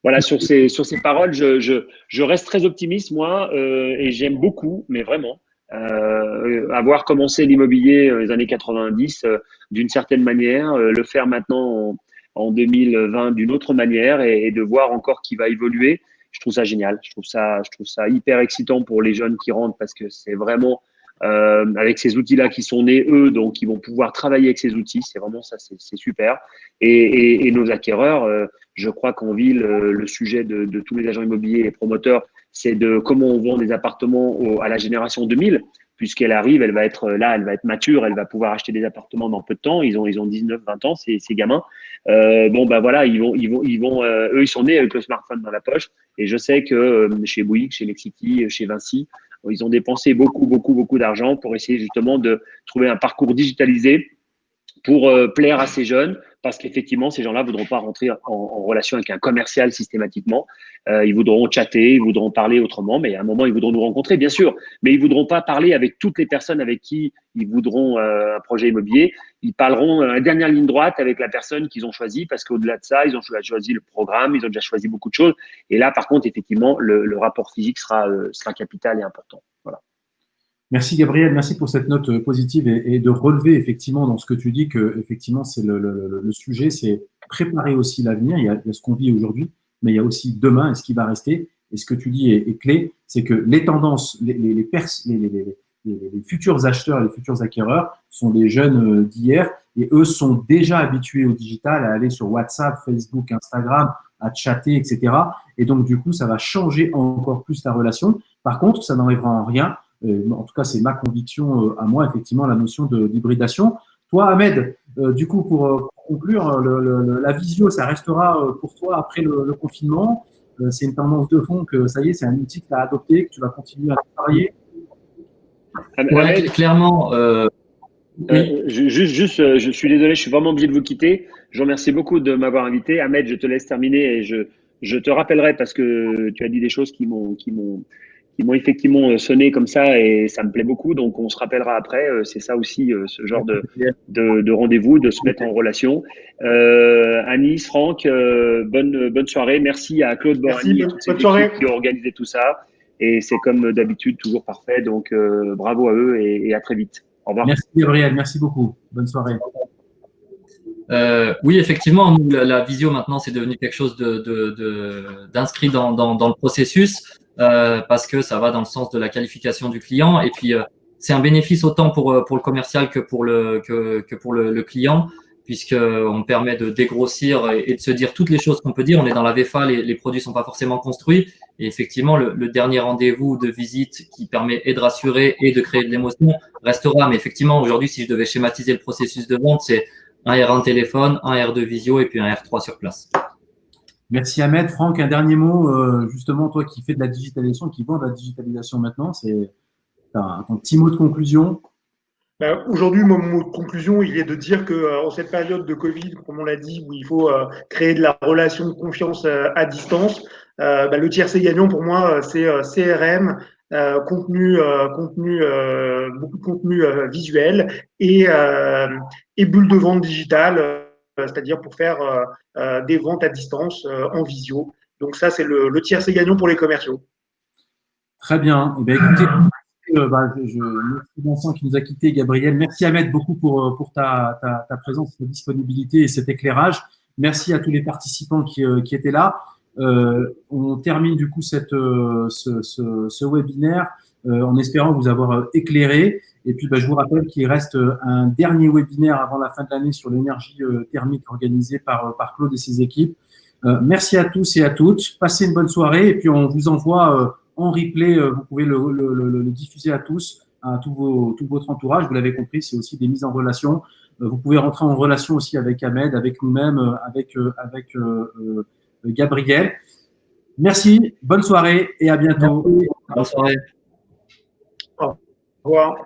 Voilà, sur ces paroles, je reste très optimiste, moi, et j'aime beaucoup, mais vraiment, avoir commencé l'immobilier les années 90 d'une certaine manière, le faire maintenant en 2020 d'une autre manière et de voir encore qui va évoluer. Je trouve ça génial. Je trouve ça hyper excitant pour les jeunes qui rentrent parce que c'est vraiment avec ces outils-là qui sont nés, eux, donc ils vont pouvoir travailler avec ces outils. C'est vraiment ça, c'est super. Et nos acquéreurs, je crois qu'en ville, le sujet de tous les agents immobiliers et promoteurs, c'est de comment on vend des appartements à la génération 2000, puisqu'elle arrive, elle va être là, elle va être mature, elle va pouvoir acheter des appartements dans peu de temps. Ils ont 19, 20 ans, ces gamins. Bon, ben voilà, eux, ils sont nés avec le smartphone dans la poche. Et je sais que chez Bouygues, chez Nexity, chez Vinci, ils ont dépensé beaucoup d'argent pour essayer justement de trouver un parcours digitalisé pour plaire à ces jeunes, parce qu'effectivement, ces gens-là ne voudront pas rentrer en relation avec un commercial systématiquement. Ils voudront chatter, ils voudront parler autrement, mais à un moment, ils voudront nous rencontrer, bien sûr, mais ils ne voudront pas parler avec toutes les personnes avec qui ils voudront un projet immobilier. Ils parleront à la dernière ligne droite avec la personne qu'ils ont choisie, parce qu'au-delà de ça, ils ont choisi le programme, ils ont déjà choisi beaucoup de choses. Et là, par contre, effectivement, le rapport physique sera capital et important. Voilà. Merci Gabriel, merci pour cette note positive et de relever effectivement dans ce que tu dis que effectivement c'est le sujet, c'est préparer aussi l'avenir. Il y a ce qu'on vit aujourd'hui, mais il y a aussi demain et ce qui va rester. Et ce que tu dis est clé, c'est que les tendances, les futurs acheteurs, les futurs acquéreurs sont des jeunes d'hier et eux sont déjà habitués au digital, à aller sur WhatsApp, Facebook, Instagram, à chatter, etc. Et donc du coup, ça va changer encore plus la relation. Par contre, ça n'enlèvera en rien. En tout cas, c'est ma conviction à moi, effectivement, la notion d'hybridation. Toi, Ahmed, du coup, pour conclure, la visio, ça restera pour toi après le confinement. C'est une tendance de fond que ça y est, c'est un outil que tu as adopté, que tu vas continuer à travailler. Ouais, clairement. Oui. Je suis désolé, je suis vraiment obligé de vous quitter. Je vous remercie beaucoup de m'avoir invité. Ahmed, je te laisse terminer et je te rappellerai parce que tu as dit des choses qui m'ont effectivement sonné comme ça et ça me plaît beaucoup. Donc, on se rappellera après. C'est ça aussi, ce genre de rendez-vous, de se mettre en relation. Anis, Franck, bonne soirée. Merci à Claude Borani et toutes ces équipes qui ont organisé tout ça. Et c'est comme d'habitude, toujours parfait. Donc, bravo à eux et à très vite. Au revoir. Merci Gabriel, merci beaucoup. Bonne soirée. Oui, effectivement, nous, la visio maintenant, c'est devenu quelque chose d'inscrit dans le processus parce que ça va dans le sens de la qualification du client. Et puis, c'est un bénéfice autant pour le commercial que pour le client, puisqu'on permet de dégrossir et de se dire toutes les choses qu'on peut dire. On est dans la VFA, les produits sont pas forcément construits. Et effectivement, le dernier rendez-vous de visite qui permet et de rassurer et de créer de l'émotion restera. Mais effectivement, aujourd'hui, si je devais schématiser le processus de vente, c'est un R1 téléphone, un R2 visio et puis un R3 sur place. Merci Ahmed. Franck, un dernier mot, justement, toi qui fais de la digitalisation, qui vend de la digitalisation maintenant, c'est ton petit mot de conclusion. Aujourd'hui, mon mot de conclusion, il est de dire que en cette période de Covid, comme on l'a dit, où il faut créer de la relation de confiance à distance, le tiercé gagnant pour moi, c'est CRM, beaucoup de contenu visuel et bulle de vente digitale, c'est-à-dire pour faire des ventes à distance en visio. Donc ça, c'est le tiercé gagnant pour les commerciaux. Très bien. Eh bien, écoutez, merci Vincent qui nous a quittés, Gabriel. Merci Ahmed beaucoup pour ta présence, ta disponibilité et cet éclairage. Merci à tous les participants qui étaient là. On termine du coup ce webinaire en espérant vous avoir éclairé. Et puis, je vous rappelle qu'il reste un dernier webinaire avant la fin de l'année sur l'énergie thermique organisé par Claude et ses équipes. Merci à tous et à toutes. Passez une bonne soirée et puis on vous envoie en replay. Vous pouvez le diffuser à tous, à tout votre entourage. Vous l'avez compris, c'est aussi des mises en relation. Vous pouvez rentrer en relation aussi avec Ahmed, avec nous-mêmes, avec Gabriel. Merci, bonne soirée et à bientôt. Bonne soirée. Au revoir.